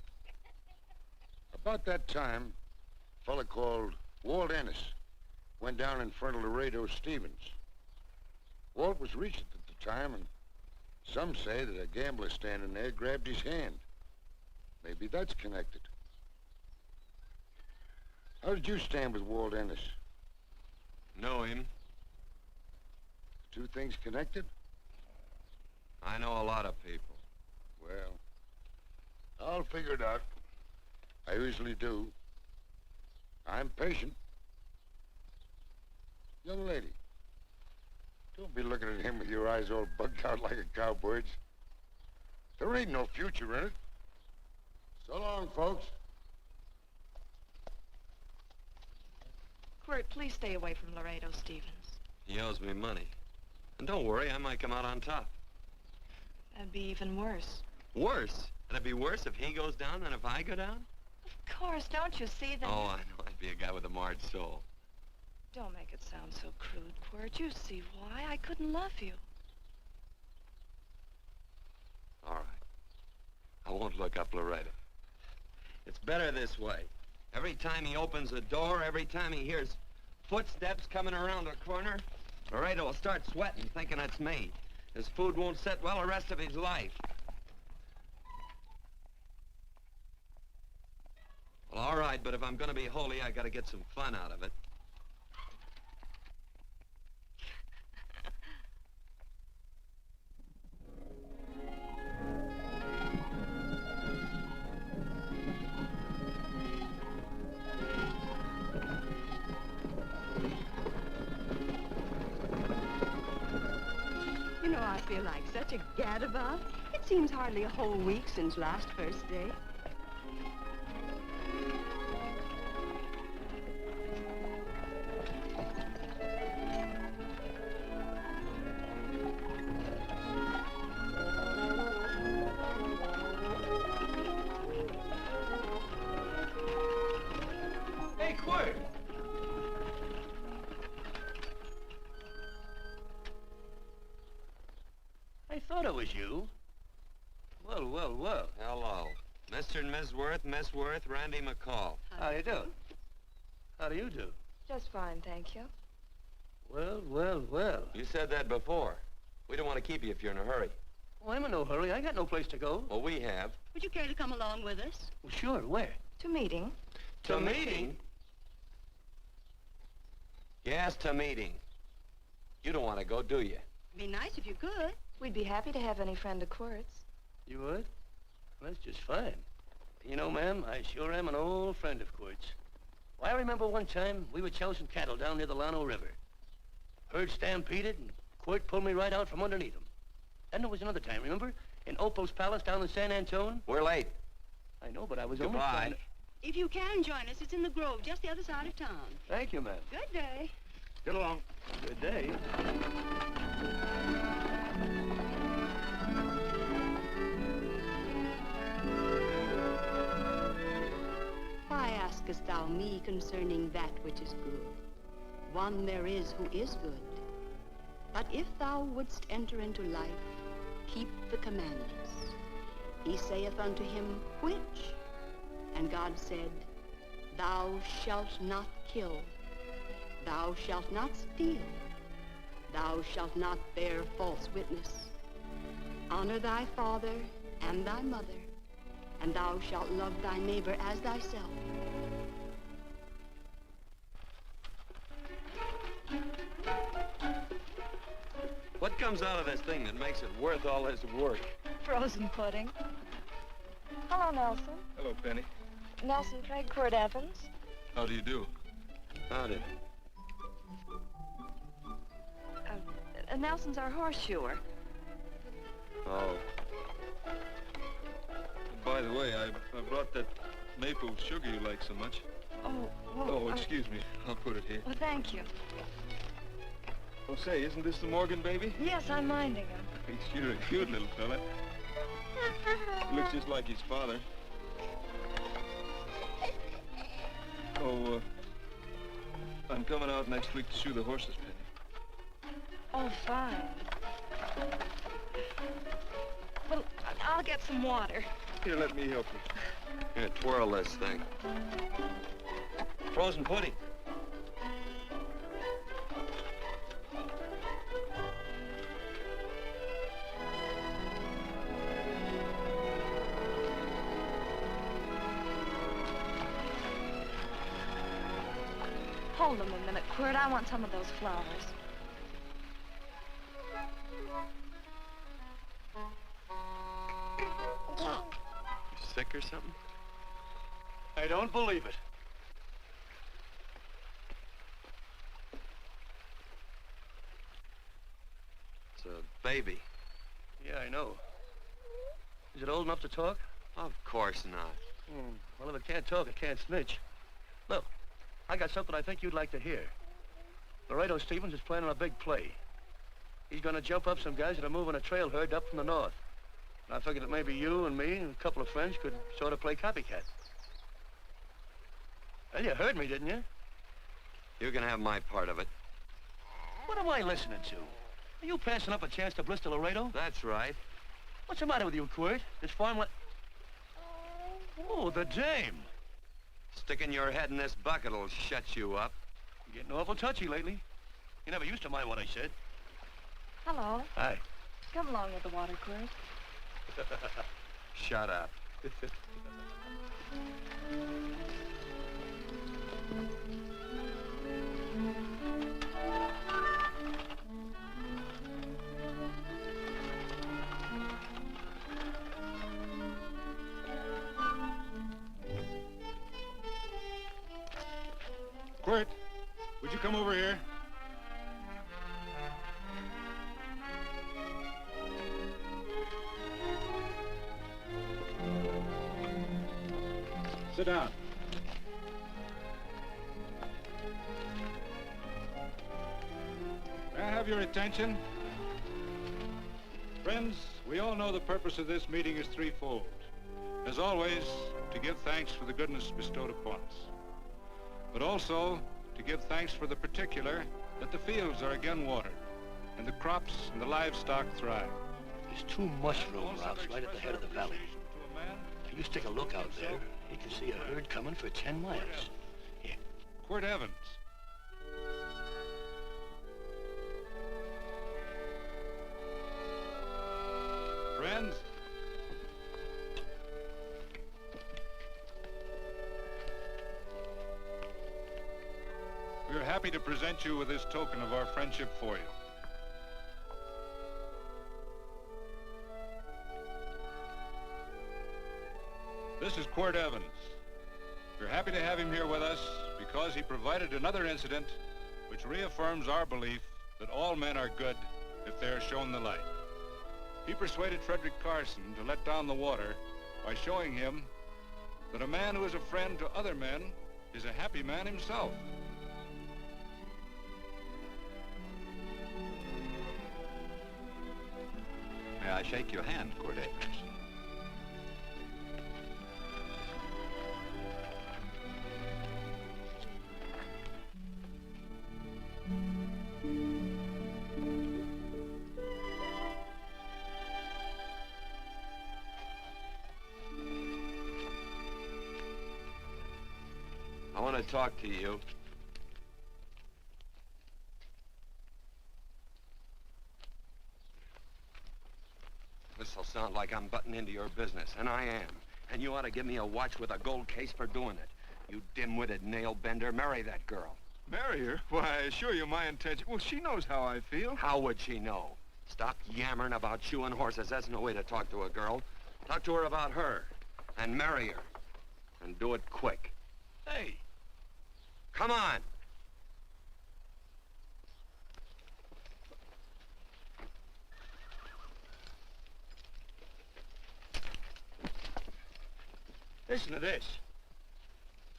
About that time, a fella called Walt Ennis went down in front of Laredo Stevens. Walt was Regent at the time, and some say that a gambler standing there grabbed his hand. Maybe that's connected. How did you stand with Walt Ennis? Know him. Two things connected? I know a lot of people. Well, I'll figure it out. I usually do. I'm patient. Young lady, don't be looking at him with your eyes all bugged out like a cowbird's. There ain't no future in it. So long, folks. Quirt, please stay away from Laredo, Stevens. He owes me money. And don't worry, I might come out on top. That'd be even worse. Worse? It'd be worse if he goes down than if I go down? Of course, don't you see that? Oh, I know. I'd be a guy with a marred soul. Don't make it sound so crude, Quirt. You see why. I couldn't love you. All right. I won't look up Laredo. It's better this way. Every time he opens the door, every time he hears footsteps coming around the corner, Laredo will start sweating, thinking it's me. His food won't sit well the rest of his life. Well, all right, but if I'm gonna be holy, I gotta get some fun out of it. You know, I feel like such a gadabout. It seems hardly a whole week since last first day. Hey, Quirt! I thought it was you. Well, well, well. Hello. Mr. and Miss Worth, Miss Worth, Randy McCall. How you doing? How do you do? Just fine, thank you. Well, well, well. You said that before. We don't want to keep you if you're in a hurry. Oh, I'm in no hurry. I got no place to go. Well, we have. Would you care to come along with us? Well, sure. Where? To meeting. To meeting? Yes, to meeting. You don't want to go, do you? Be nice if you could. We'd be happy to have any friend of Quirt's. You would? Well, that's just fine. You know, ma'am, I sure am an old friend of Quirt's. Why, I remember one time we were chousing cattle down near the Llano River. Herd stampeded, and Quirt pulled me right out from underneath him. Then there was another time, remember? In Opal's Palace down in San Antone? We're late. I know, but I was only Goodbye. trying to... If you can join us, it's in the Grove, just the other side of town. Thank you, ma'am. Good day. Get along. Good day. Why askest thou me concerning that which is good? One there is who is good. But if thou wouldst enter into life, keep the commandments. He saith unto him, which? And God said, thou shalt not kill. Thou shalt not steal. Thou shalt not bear false witness. Honor thy father and thy mother, and thou shalt love thy neighbor as thyself. What comes out of this thing that makes it worth all this work? Frozen pudding. Hello, Nelson. Hello, Penny. Nelson Craig, Quirt Evans. How do you do? Howdy. Nelson's our horseshoer. Oh. By the way, I brought that maple sugar you like so much. Oh, well... Oh, excuse me. I'll put it here. Well, thank you. Oh, say, isn't this the Morgan baby? Yes, I'm minding him. He's sure a cute little fella. He looks just like his father. Oh, I'm coming out next week to shoe the horses, Penny. Oh, fine. Well, I'll get some water. Here, let me help you. Here, twirl this thing. Frozen pudding. Hold them a minute, Quirt. I want some of those flowers. You sick or something? I don't believe it. It's a baby. Yeah, I know. Is it old enough to talk? Of course not. Well, if it can't talk, it can't snitch. Look, I got something I think you'd like to hear. Laredo Stevens is planning a big play. He's gonna jump up some guys that are moving a trail herd up from the north. And I figured that maybe you and me and a couple of friends could sort of play copycat. Well, you heard me, didn't you? You can have my part of it. What am I listening to? Are you passing up a chance to blister Laredo? That's right. What's the matter with you, Quirt? This farm Oh, the dame. Sticking your head in this bucket will shut you up. You're getting awful touchy lately. You never used to mind what I said. Hello. Hi. Come along with the water, Quirt. Shut up. Quirt, would you come over here? Sit down. May I have your attention? Friends, we all know the purpose of this meeting is threefold. As always, to give thanks for the goodness bestowed upon us, but also to give thanks for the particular that the fields are again watered and the crops and the livestock thrive. There's two mushroom rocks right at the head of the valley. If you stick a look out there, you can see a herd coming for 10 miles. Here. Quirt Evans. Friends, we are happy to present you with this token of our friendship for you. This is Quirt Evans. We're happy to have him here with us because he provided another incident which reaffirms our belief that all men are good if they are shown the light. He persuaded Frederick Carson to let down the water by showing him that a man who is a friend to other men is a happy man himself. May I shake your hand, Quirt Evans? I want to talk to you. This'll sound like I'm butting into your business, and I am. And you ought to give me a watch with a gold case for doing it. You dim-witted nail-bender, marry that girl. Marry her? Why, I assure you my intention... Well, she knows how I feel. How would she know? Stop yammering about shoeing horses. That's no way to talk to a girl. Talk to her about her, and marry her. And do it quick. Hey. Come on. Listen to this.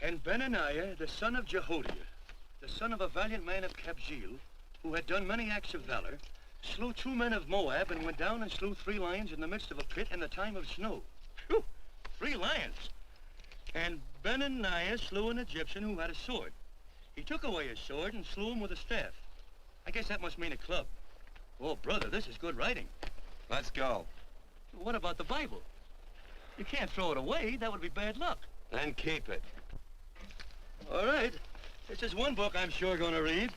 And Benaniah, the son of Jehoiada, the son of a valiant man of Kabzeel, who had done many acts of valor, slew 2 men of Moab and went down and slew 3 lions in the midst of a pit in the time of snow. Phew, 3 lions. And Benaniah slew an Egyptian who had a sword. He took away his sword and slew him with a staff. I guess that must mean a club. Oh, brother, this is good writing. Let's go. What about the Bible? You can't throw it away. That would be bad luck. Then keep it. All right. This is one book I'm sure going to read.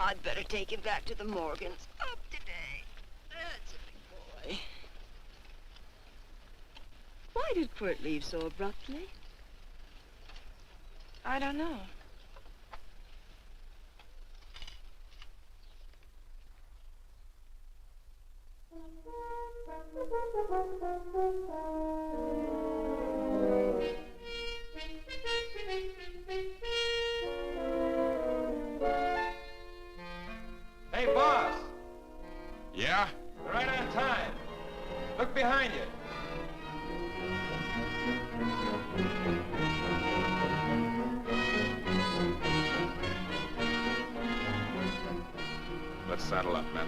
I'd better take him back to the Morgans. Up today. That's a big boy. Why did Quirt leave so abruptly? I don't know. saddle up, men.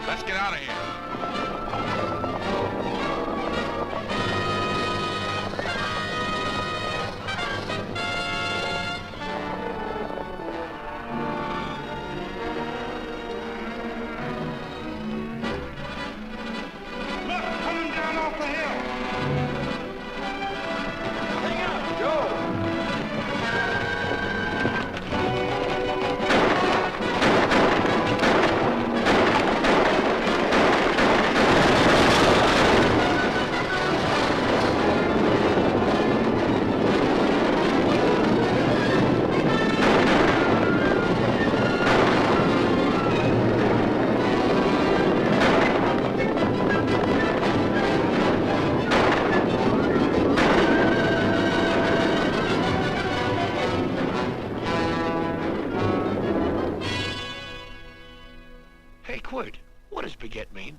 Let's get out of here. Look, coming down off the hill. Hang out, Joe. Hey, Quirt, what does beget mean?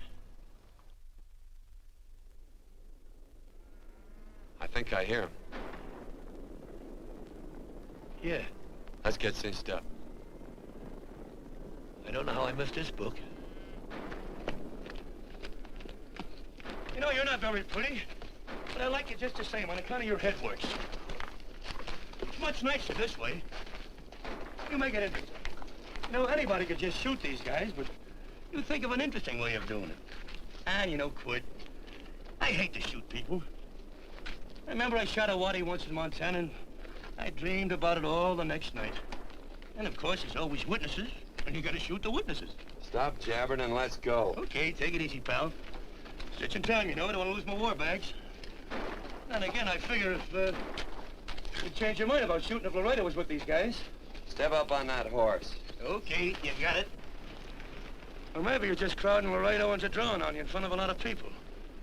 I think I hear him. Yeah, Let's get cinched up. I don't know how I missed this book. You know, you're not very pretty, but I like you just the same on account of your head works. It's much nicer this way. You make it interesting. You know, anybody could just shoot these guys, but you think of an interesting way of doing it. And you know, Quirt, I hate to shoot people. I remember I shot a waddy once in Montana, and I dreamed about it all the next night. And of course, there's always witnesses, and you gotta shoot the witnesses. Stop jabbering and let's go. Okay, take it easy, pal. Stitching time, you know. I don't want to lose my war bags. And again, I figure if you'd change your mind about shooting if Laredo was with these guys. Step up on that horse. Okay, you got it. Or maybe you're just crowding Laredo into drawing on you in front of a lot of people.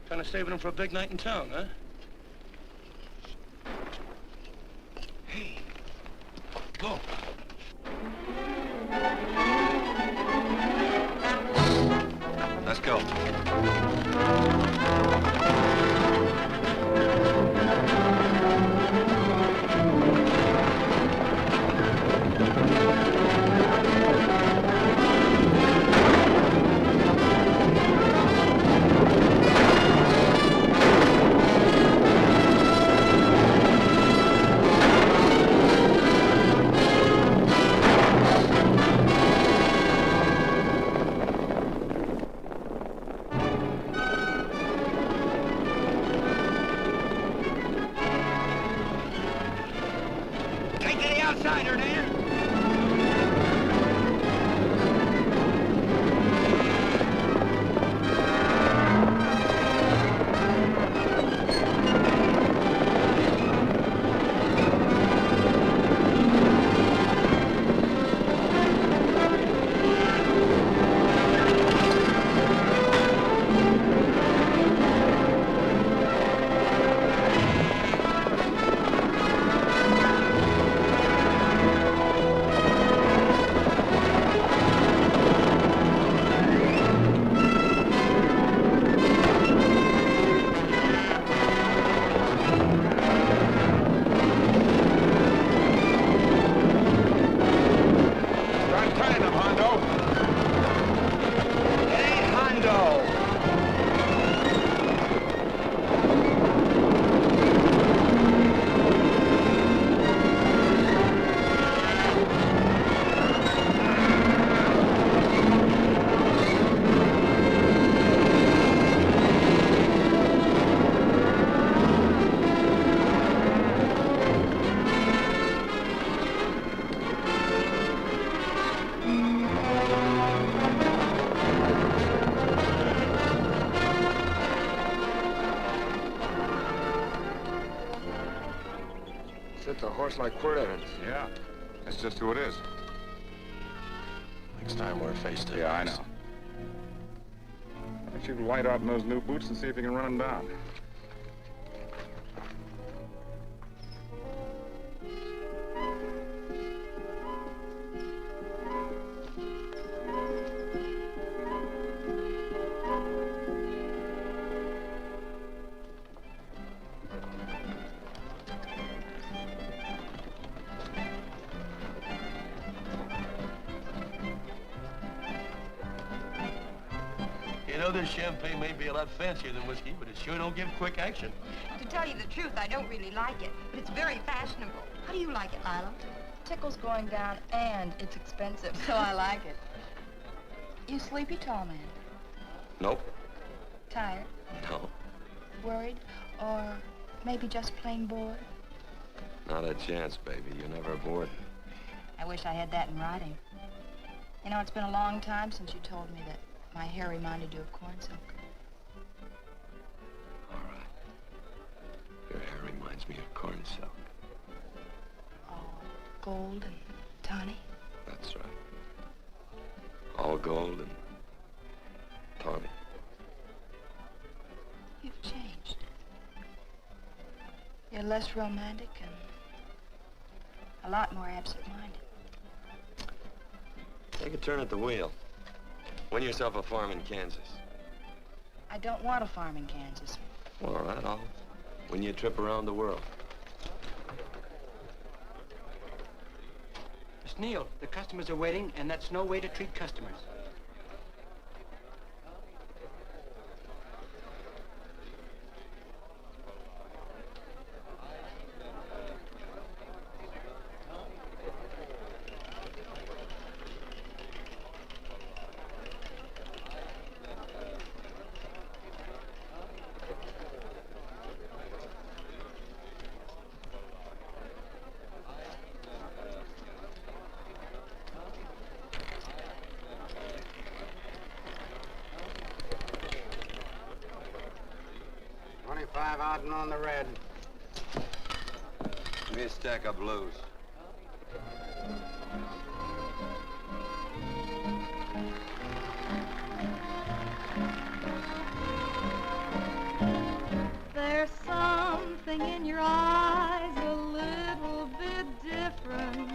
Kind of saving them for a big night in town, huh? Hey, go. Let's go. It's a horse like Quirt Evans. Yeah, that's just who it is. Next time we're face to face. Yeah, I know. Why don't you light out in those new boots and see if you can run them down? You know, this champagne may be a lot fancier than whiskey, but it sure don't give quick action. To tell you the truth, I don't really like it, but it's very fashionable. How do you like it, Lila? Tickle's going down, and it's expensive, so I like it. You sleepy, tall man? Nope. Tired? No. Worried? Or maybe just plain bored? Not a chance, baby. You're never bored. I wish I had that in writing. You know, it's been a long time since you told me that my hair reminded you of corn silk. All right. Your hair reminds me of corn silk. Gold and tawny. That's right. All gold and tawny. You've changed. You're less romantic and a lot more absent-minded. Take a turn at the wheel. Win yourself a farm in Kansas. I don't want a farm in Kansas. Well, all right, I'll win you a trip around the world. Miss Neal, the customers are waiting, and that's no way to treat customers. Out on the red. Give me a stack of blues. There's something in your eyes a little bit different,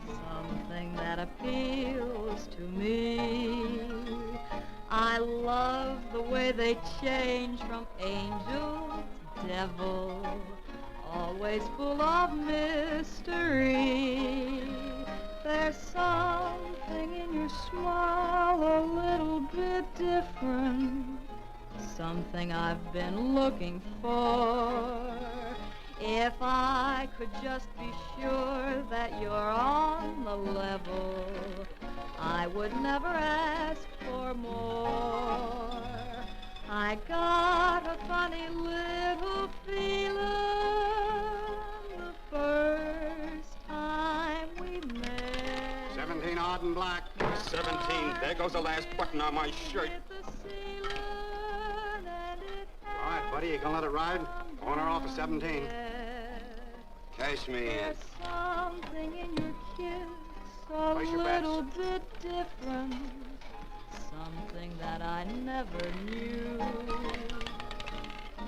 something that appeals to me. I love the way they change from angel to devil, always full of mystery. There's something in your smile a little bit different, something I've been looking for. If I could just be sure that you're on the level, I would never ask for more. I got a funny little feeling the first time we met. 17 odd and black. 17. There goes the last button on my shirt. All right, buddy, you gonna let it ride? On or off of 17. Cash me in. There's something in your kiss a Place your bets. little bit different, something that I never knew.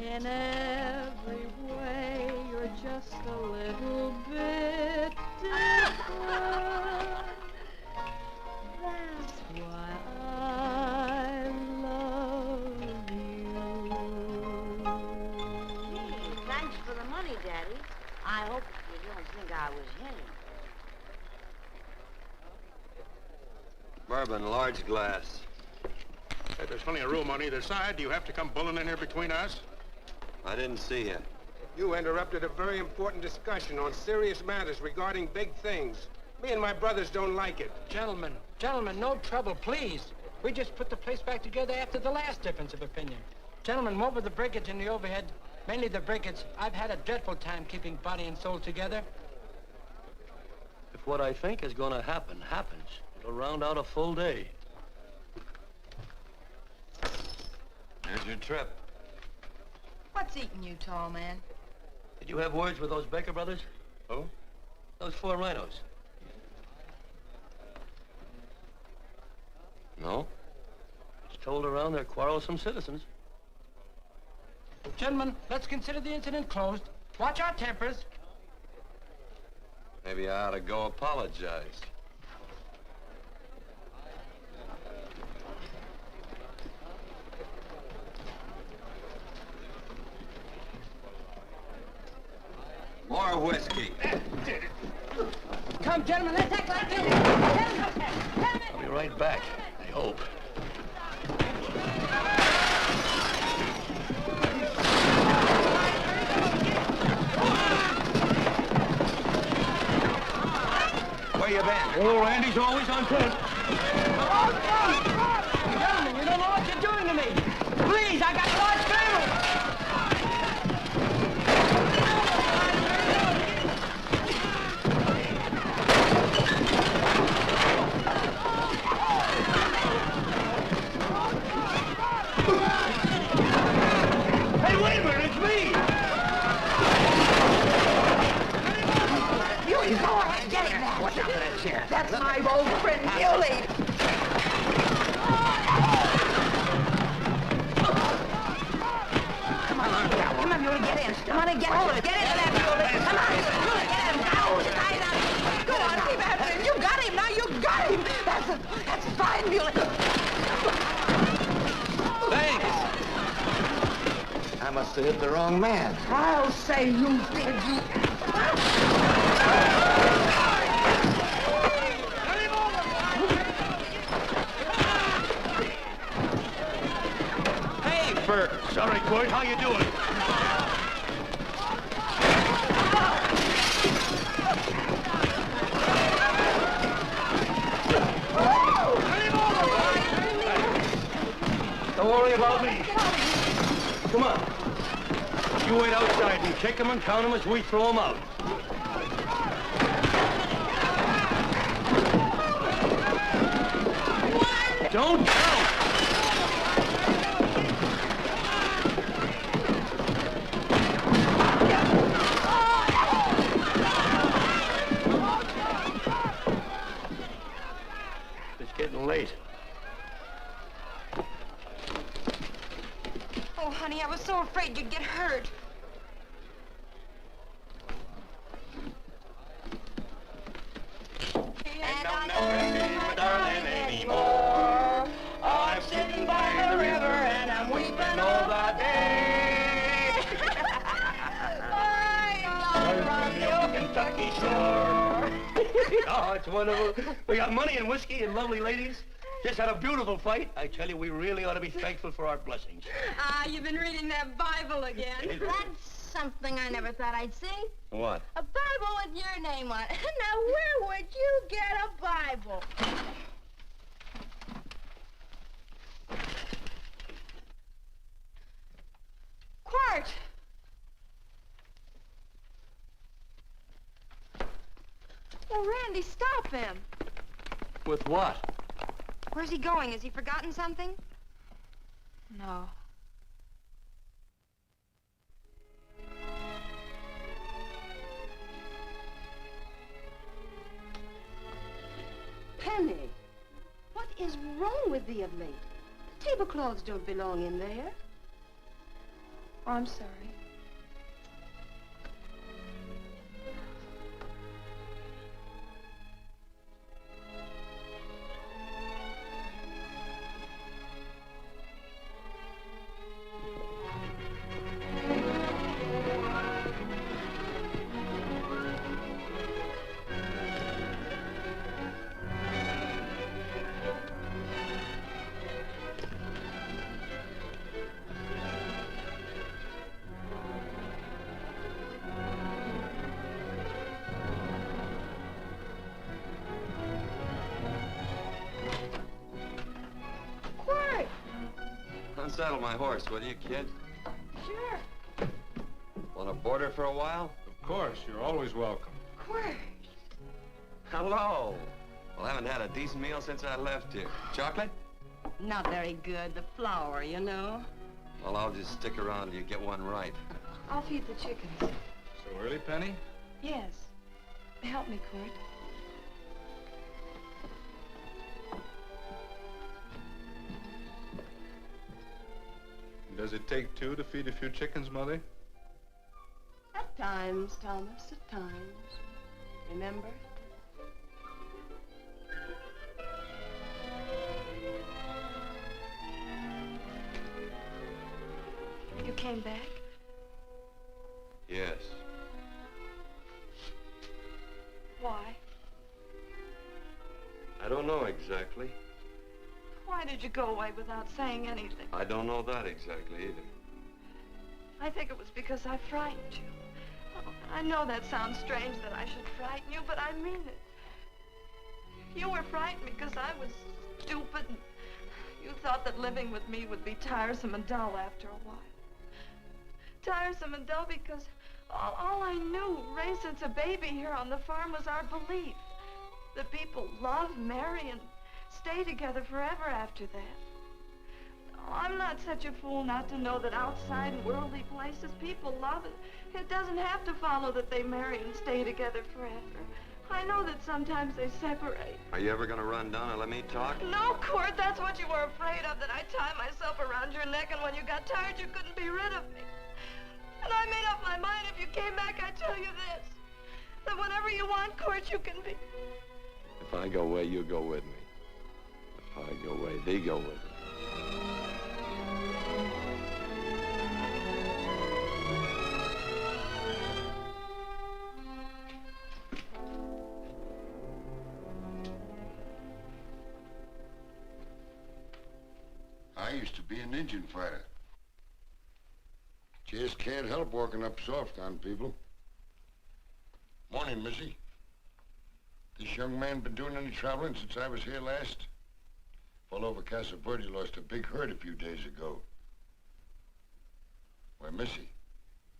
In every way, you're just a little bit different. That's why I love you. Thanks for the money, Daddy. I hope you don't think I was hitting. Bourbon, large glass. Hey, there's plenty of room on either side. Do you have to come bulling in here between us? I didn't see you. You interrupted a very important discussion on serious matters regarding big things. Me and my brothers don't like it. Gentlemen, no trouble, please. We just put the place back together after the last difference of opinion. Gentlemen, what with the breakage and the overhead, mainly the breakage, I've had a dreadful time keeping body and soul together. If what I think is going to happen happens, it'll round out a full day. Here's your trip. What's eating you, tall man? Did you have words with those Baker brothers? Who? Those 4 rhinos. No? It's told around they're quarrelsome citizens. Gentlemen, let's consider the incident closed. Watch our tempers. Maybe I ought to go apologize. More whiskey. Come, gentlemen, let's act like this. I'll be right back, I hope. Where you been? Oh, Randy's always on foot. Gentlemen, you don't know what you're doing to me. Please, I got a large family. Hey, wait a minute, it's me! You go ahead, get him now. Watch out for that chair. That's my old friend, Muley. Come on, Muley, get in. Come on and get hold of it. Get into that, Muley. Come on, Muley, get him. Now, tie up. Go on, keep after him. You got him, now you got him. That's fine, Muley. Thanks. I must have hit the wrong man. I'll say you did, you. Hey, Bert. Sorry, Quirt. How you doing? Don't worry about me. Come on. You wait outside and kick them and count them as we throw them out. Don't count! It's getting late. Oh, honey, I was so afraid you'd get hurt. And I'll never see my darling anymore. I'm sitting by the river and I'm weeping all the day. Around the old Kentucky shore. Oh, it's wonderful. We got money and whiskey and lovely ladies. Just had a beautiful fight. I tell you, we really ought to be thankful for our blessings. Ah, you've been reading that Bible again. That's something I never thought I'd see. What? A Bible with your name on it. Now, where would you get a Bible? Quirt! Oh, Randy, stop him. With what? Where's he going? Has he forgotten something? No. Penny, what is wrong with thee of late? The tablecloths don't belong in there. Oh, I'm sorry. Unsaddle my horse, will you, kid? Sure. Want to board her for a while? Of course, you're always welcome. Quirt. Hello. Well, I haven't had a decent meal since I left here. Chocolate? Not very good. The flour, you know. Well, I'll just stick around till you get one right. I'll feed the chickens. So early, Penny? Yes. Help me, Quirt. Does it take two to feed a few chickens, Mother? At times, Thomas, at times. Remember? You came back? Yes. Why? I don't know exactly. Why did you go away without saying anything? I don't know that exactly either. I think it was because I frightened you. Oh, I know that sounds strange that I should frighten you, but I mean it. You were frightened because I was stupid, and you thought that living with me would be tiresome and dull after a while. Tiresome and dull because all I knew, raised since a baby here on the farm, was our belief that people love, marry, and stay together forever after that. Oh, I'm not such a fool not to know that outside in worldly places people love, and it doesn't have to follow that they marry and stay together forever. I know that sometimes they separate. Are you ever going to run down and let me talk? No, Quirt, that's what you were afraid of, that I'd tie myself around your neck, and when you got tired, you couldn't be rid of me. And I made up my mind, if you came back, I'd tell you this, that whenever you want, Quirt, you can be. If I go away, you go with me. If I go away, they go with me. I used to be an Indian fighter. Just can't help walking up soft on people. Morning, Missy. This young man been doing any traveling since I was here last? Fellow over Casa Verde lost a big herd a few days ago. Why, Missy,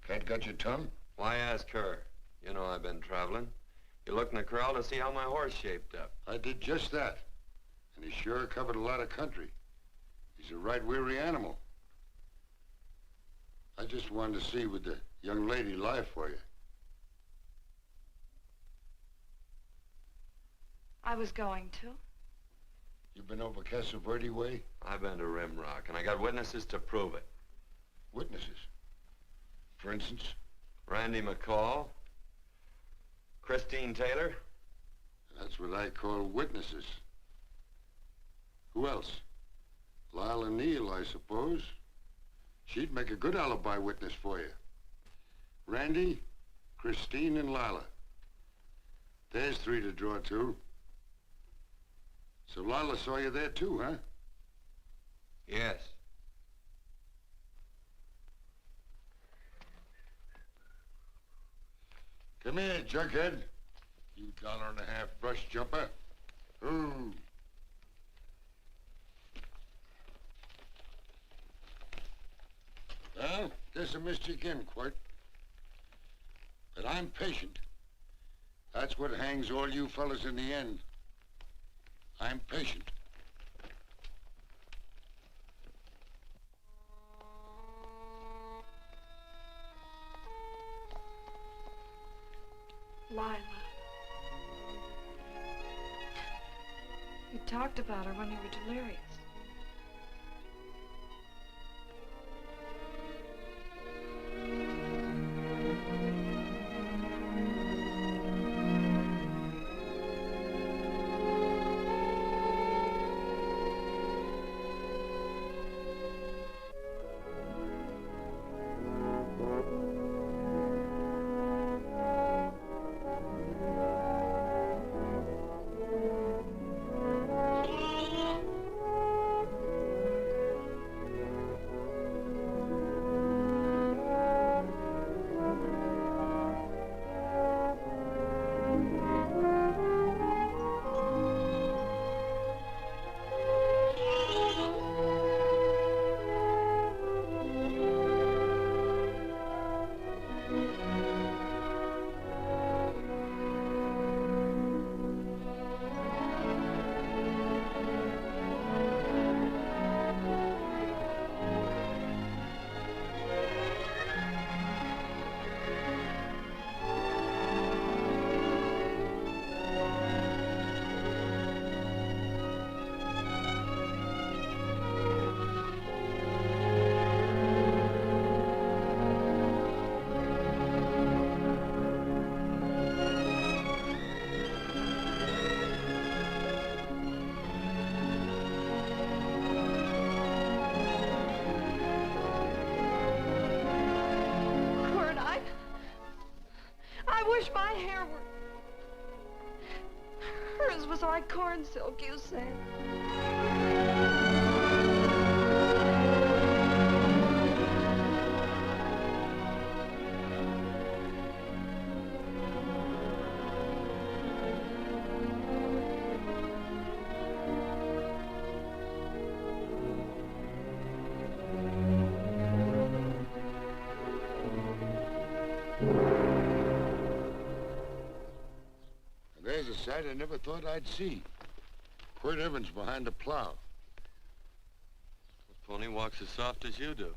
cat got your tongue? Why ask her? You know I've been traveling. You looked in the corral to see how my horse shaped up. I did just that. And he sure covered a lot of country. He's a right weary animal. I just wanted to see would the young lady lie for you. I was going to. You been over Casa Verde way? I've been to Rimrock, and I got witnesses to prove it. Witnesses? For instance? Randy McCall, Christine Taylor. That's what I call witnesses. Who else? Lila Neal, I suppose. She'd make a good alibi witness for you. Randy, Christine, and Lila. There's three to draw to. So Lila saw you there too, huh? Yes. Come here, junkhead. You $1.50 brush jumper. Ooh. Well, guess I missed you again, Quirt. But I'm patient. That's what hangs all you fellas in the end. I'm patient. Lila. You talked about her when you were delirious. corn silk, you said. There's a sight I never thought I'd see. Quirt Evans behind the plow. The pony walks as soft as you do.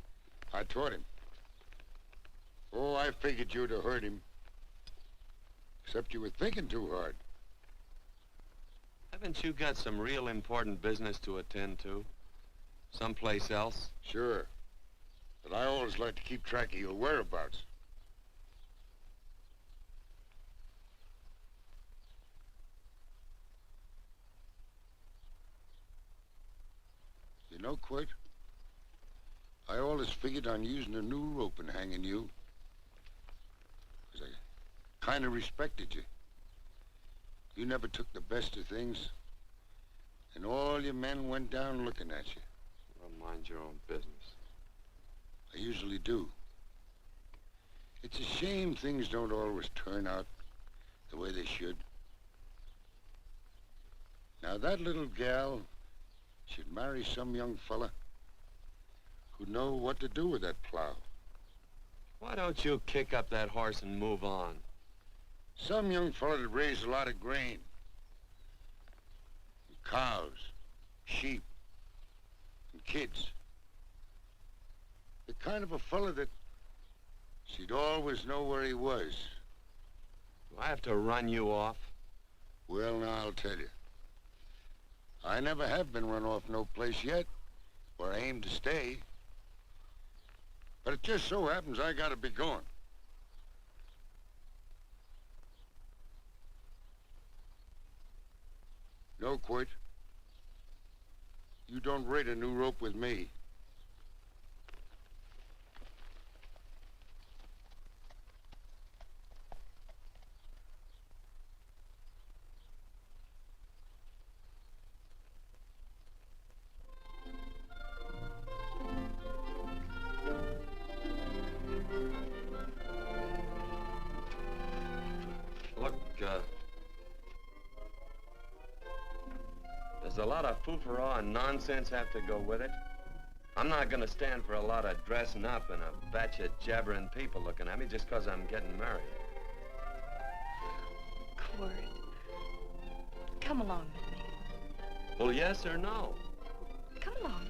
I taught him. Oh, I figured you'd have heard him. Except you were thinking too hard. Haven't you got some real important business to attend to? Someplace else? Sure. But I always like to keep track of your whereabouts. You know, Quirt, I always figured on using a new rope and hanging you. Because I kind of respected you. You never took the best of things. And all your men went down looking at you. Well, mind your own business. I usually do. It's a shame things don't always turn out the way they should. Now, that little gal should marry some young fella who'd know what to do with that plow. Why don't you kick up that horse and move on? Some young fella that raised a lot of grain. And cows, sheep, and kids. The kind of a fella that she'd always know where he was. Do I have to run you off? Well, now, I'll tell you. I never have been run off no place yet, where I aim to stay. But it just so happens I gotta be going. No, Quirt. You don't raid a new rope with me. Look, there's a lot of foo-for-all and nonsense have to go with it. I'm not gonna stand for a lot of dressing up and a batch of jabbering people looking at me just 'cause I'm getting married. Quirt, come along with me. Well, yes or no? Come along.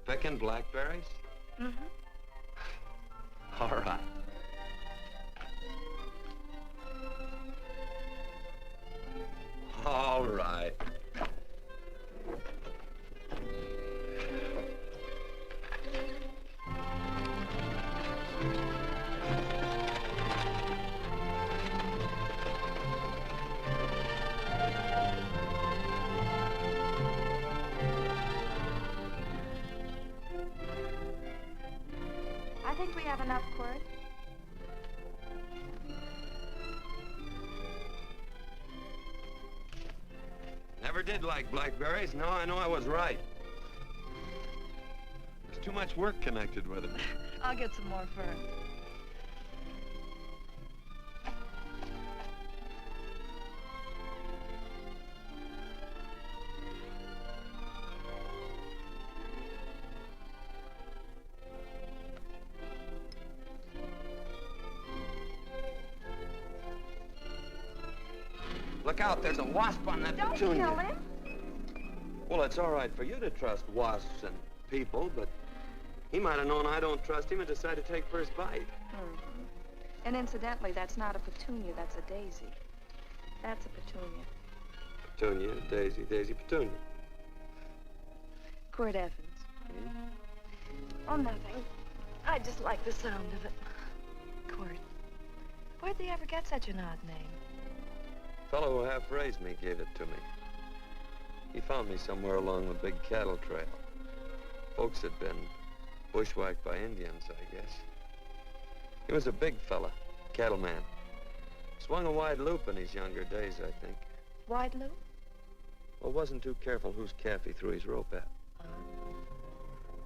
Picking blackberries? Mm-hmm. All right. All right. I think we have enough, Quirt. Never did like blackberries. Now I know I was right. There's too much work connected with it. I'll get some more fern. Look out, there's a wasp on that Don't petunia. kill him. Well, it's all right for you to trust wasps and people, but he might have known I don't trust him and decided to take first bite. Mm-hmm. And incidentally, that's not a petunia, that's a daisy. That's a petunia. Petunia, daisy, daisy, petunia. Quirt Evans. Oh, nothing. I just like the sound of it. Quirt. Where'd they ever get such an odd name? The fellow who half-raised me gave it to me. He found me somewhere along the big cattle trail. Folks had been bushwhacked by Indians, I guess. He was a big fella, cattleman. Swung a wide loop in his younger days, I think. Wide loop? Well, wasn't too careful whose calf he threw his rope at.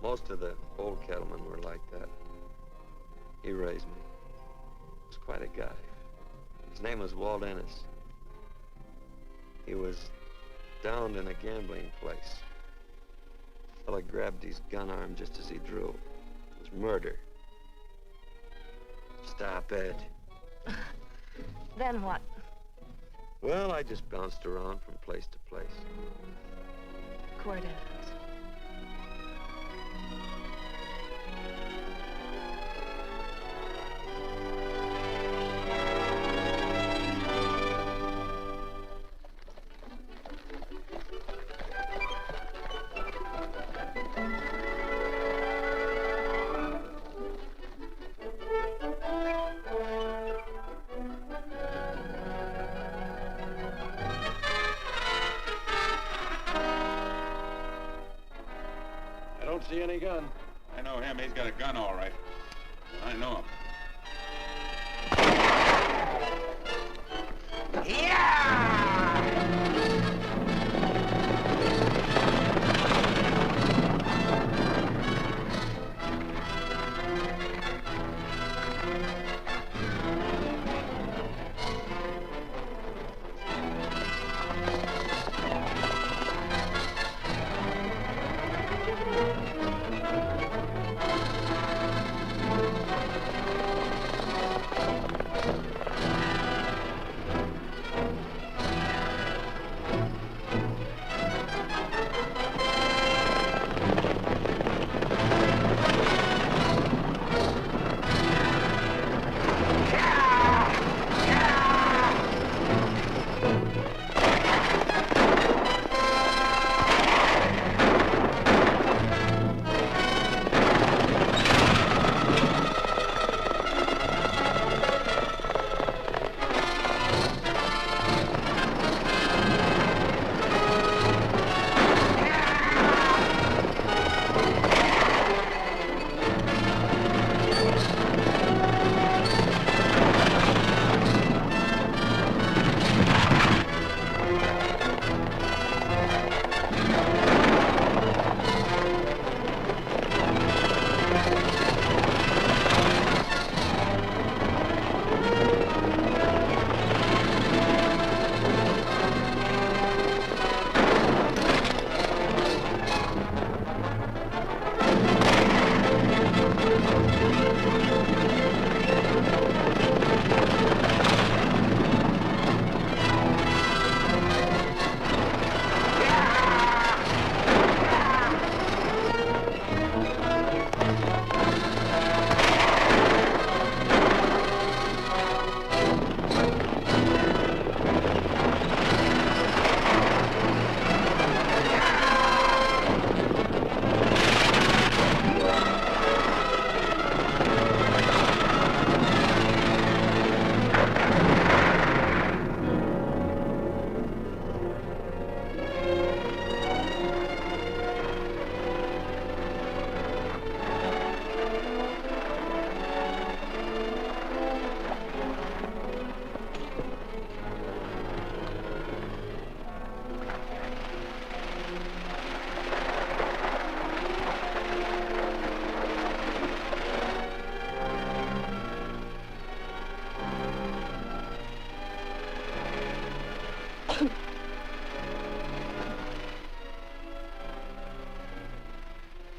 Most of the old cattlemen were like that. He raised me. He was quite a guy. His name was Walt Ennis. He was downed in a gambling place. A fella grabbed his gun arm just as he drew. It was murder. Stop it. Then what? Well, I just bounced around from place to place. Quirt Evans. See any gun? I know him. He's got a gun, all right. I know him.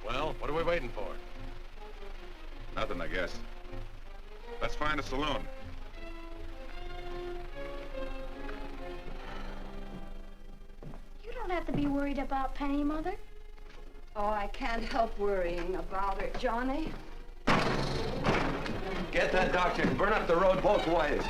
Well, what are we waiting for? Nothing, I guess. Let's find a saloon. You don't have to be worried about Penny, Mother. Oh, I can't help worrying about her, Johnny. Get that doctor and burn up the road both ways.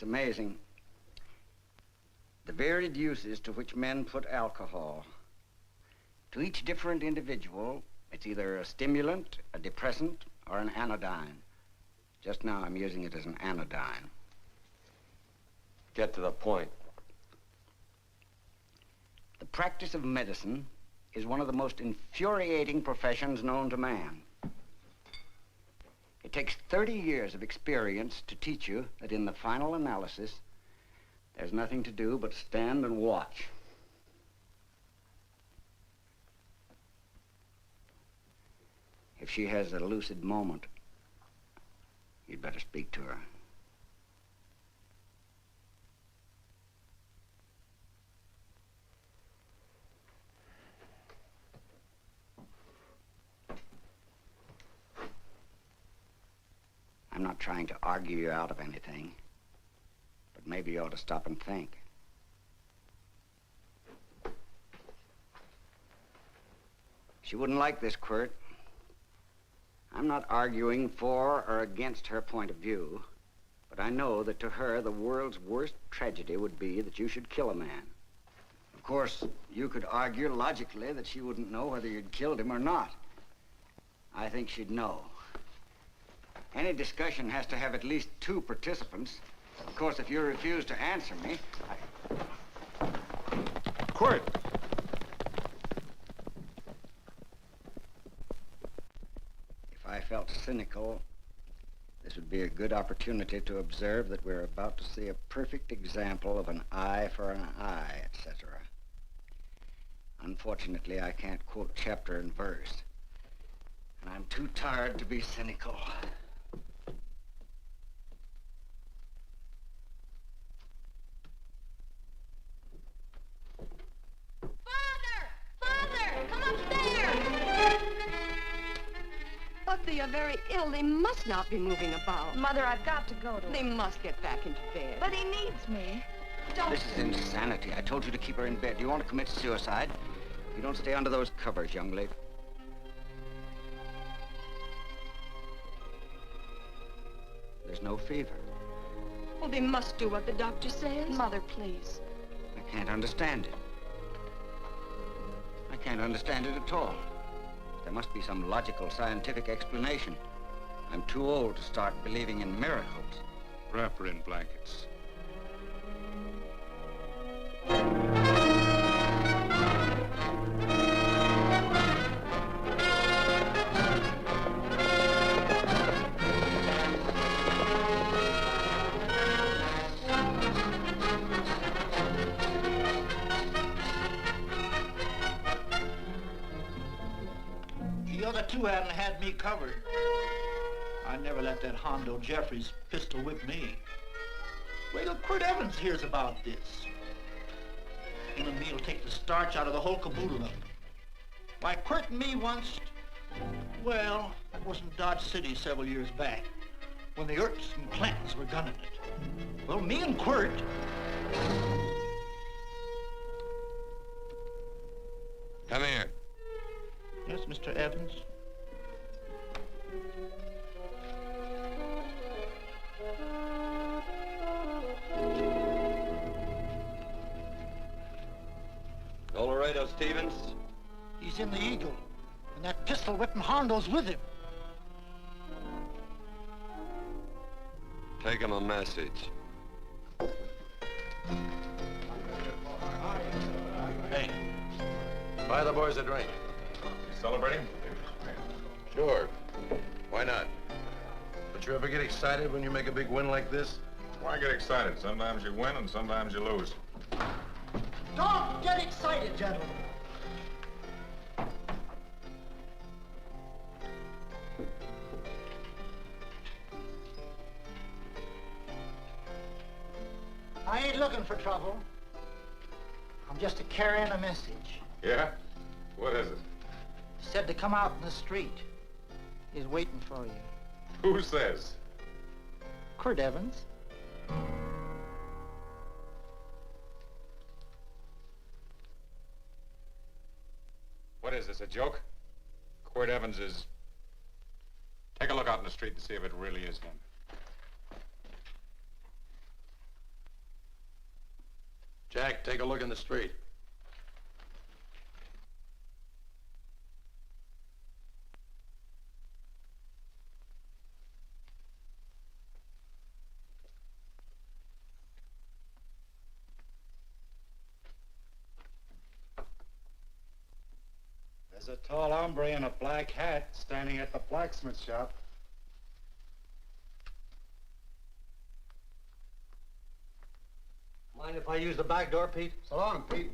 amazing. The varied uses to which men put alcohol. To each different individual, it's either a stimulant, a depressant, or an anodyne. Just now, I'm using it as an anodyne. Get to the point. The practice of medicine is one of the most infuriating professions known to man. It takes 30 years of experience to teach you that in the final analysis, there's nothing to do but stand and watch. If she has a lucid moment, you'd better speak to her. I'm not trying to argue you out of anything, but maybe you ought to stop and think. She wouldn't like this, Quirt. I'm not arguing for or against her point of view, but I know that to her, the world's worst tragedy would be that you should kill a man. Of course, you could argue logically that she wouldn't know whether you'd killed him or not. I think she'd know. Any discussion has to have at least 2 participants. Of course, if you refuse to answer me, Quirt! If I felt cynical, this would be a good opportunity to observe that we're about to see a perfect example of an eye for an eye, etc. Unfortunately, I can't quote chapter and verse, and I'm too tired to be cynical. But they are very ill. They must not be moving about. Mother, I've got to go to They must get back into bed. But he needs me. Don't. This is insanity. I told you to keep her in bed. Do you want to commit suicide? You don't stay under those covers, young lady. There's no fever. Well, they must do what the doctor says. Mother, please. I can't understand it. I can't understand it at all. There must be some logical, scientific explanation. I'm too old to start believing in miracles. Wrap her in blankets. The other 2 hadn't had me covered. I never let that Hondo Jeffries pistol whip me. Wait till Quirt Evans hears about this. Him and me'll take the starch out of the whole caboodle of it. Why, Quirt and me once, well, that was in Dodge City several years back, when the Earps and Clantons were gunning it. Well, me and Quirt... Come here. Yes, Mr. Evans? Laredo Stevens? He's in the Eagle, and that pistol whipping Hondo's with him. Take him a message. Hey, buy the boys a drink. Celebrating? Sure. Why not? But you ever get excited when you make a big win like this? Why get excited? Sometimes you win and sometimes you lose. Don't get excited, gentlemen. I ain't looking for trouble. I'm just carrying a message. Yeah? What is it? He said to come out in the street. He's waiting for you. Who says? Quirt Evans. What is this, a joke? Quirt Evans is... Take a look out in the street and see if it really is him. Jack, take a look in the street. There's a tall hombre in a black hat standing at the blacksmith shop. Mind if I use the back door, Pete? So long, Pete.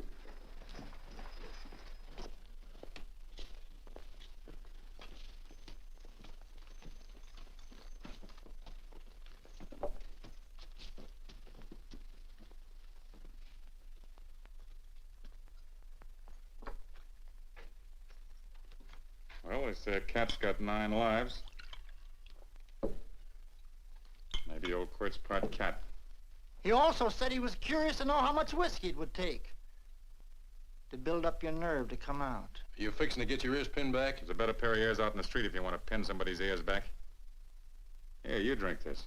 Well, they say a cat's got 9 lives. Maybe old Quirt's part cat. He also said he was curious to know how much whiskey it would take to build up your nerve to come out. Are you fixing to get your ears pinned back? There's a better pair of ears out in the street if you want to pin somebody's ears back. Here, you drink this.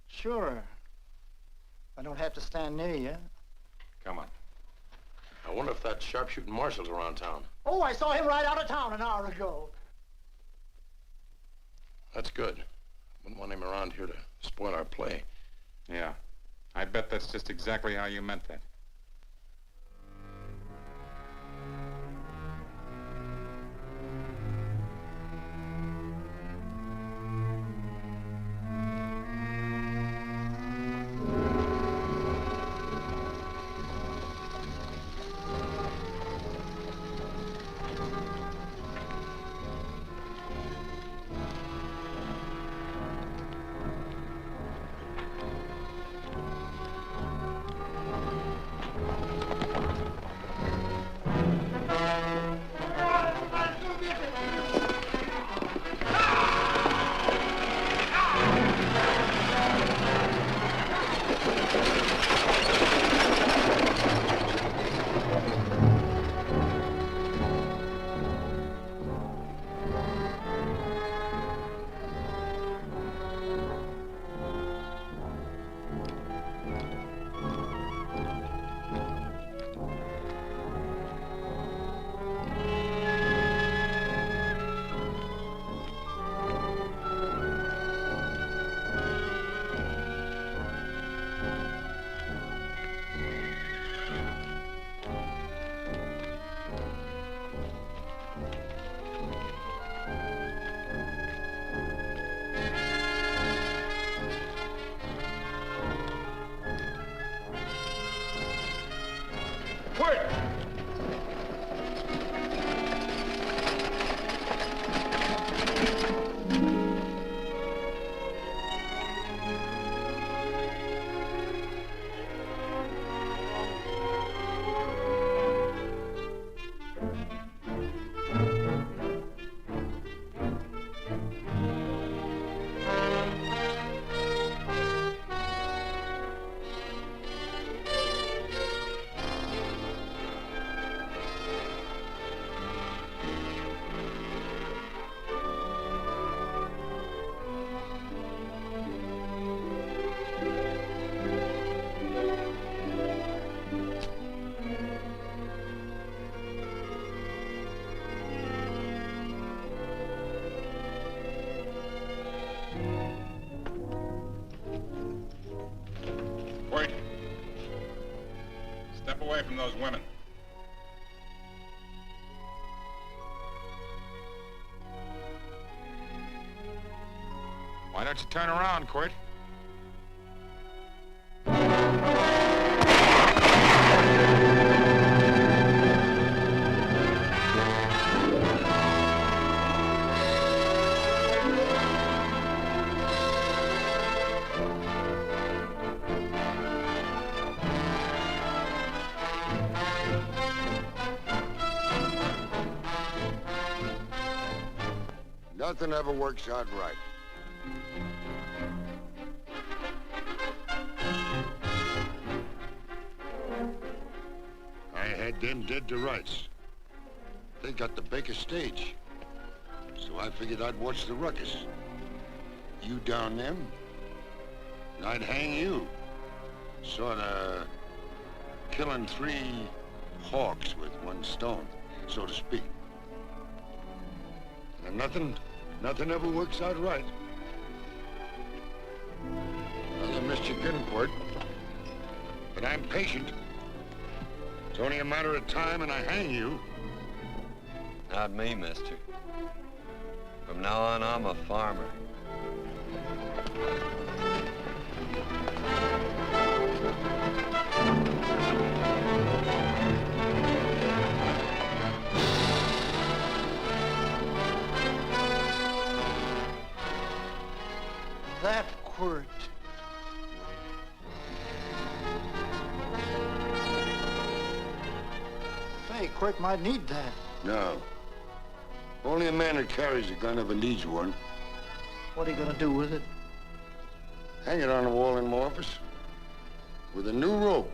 Sure. I don't have to stand near you. Come on. I wonder if that sharpshooting marshal's around town. Oh, I saw him ride out of town an hour ago. That's good. Wouldn't want him around here to spoil our play. Yeah. I bet that's just exactly how you meant that. Step away from those women. Why don't you turn around, Quirt? Nothing ever works out right. I had them dead to rights. They got the Baker stage. So I figured I'd watch the ruckus. You down them, and I'd hang you. Sorta killing 3 hawks with 1 stone, so to speak. And nothing ever works out right. Well, I missed you again, Quirt. But I'm patient. It's only a matter of time and I hang you. Not me, mister. From now on, I'm a farmer. That Quirt. Hey, Quirt might need that. No. Only a man who carries a gun ever needs one. What are you gonna do with it? Hang it on the wall in my office with a new rope.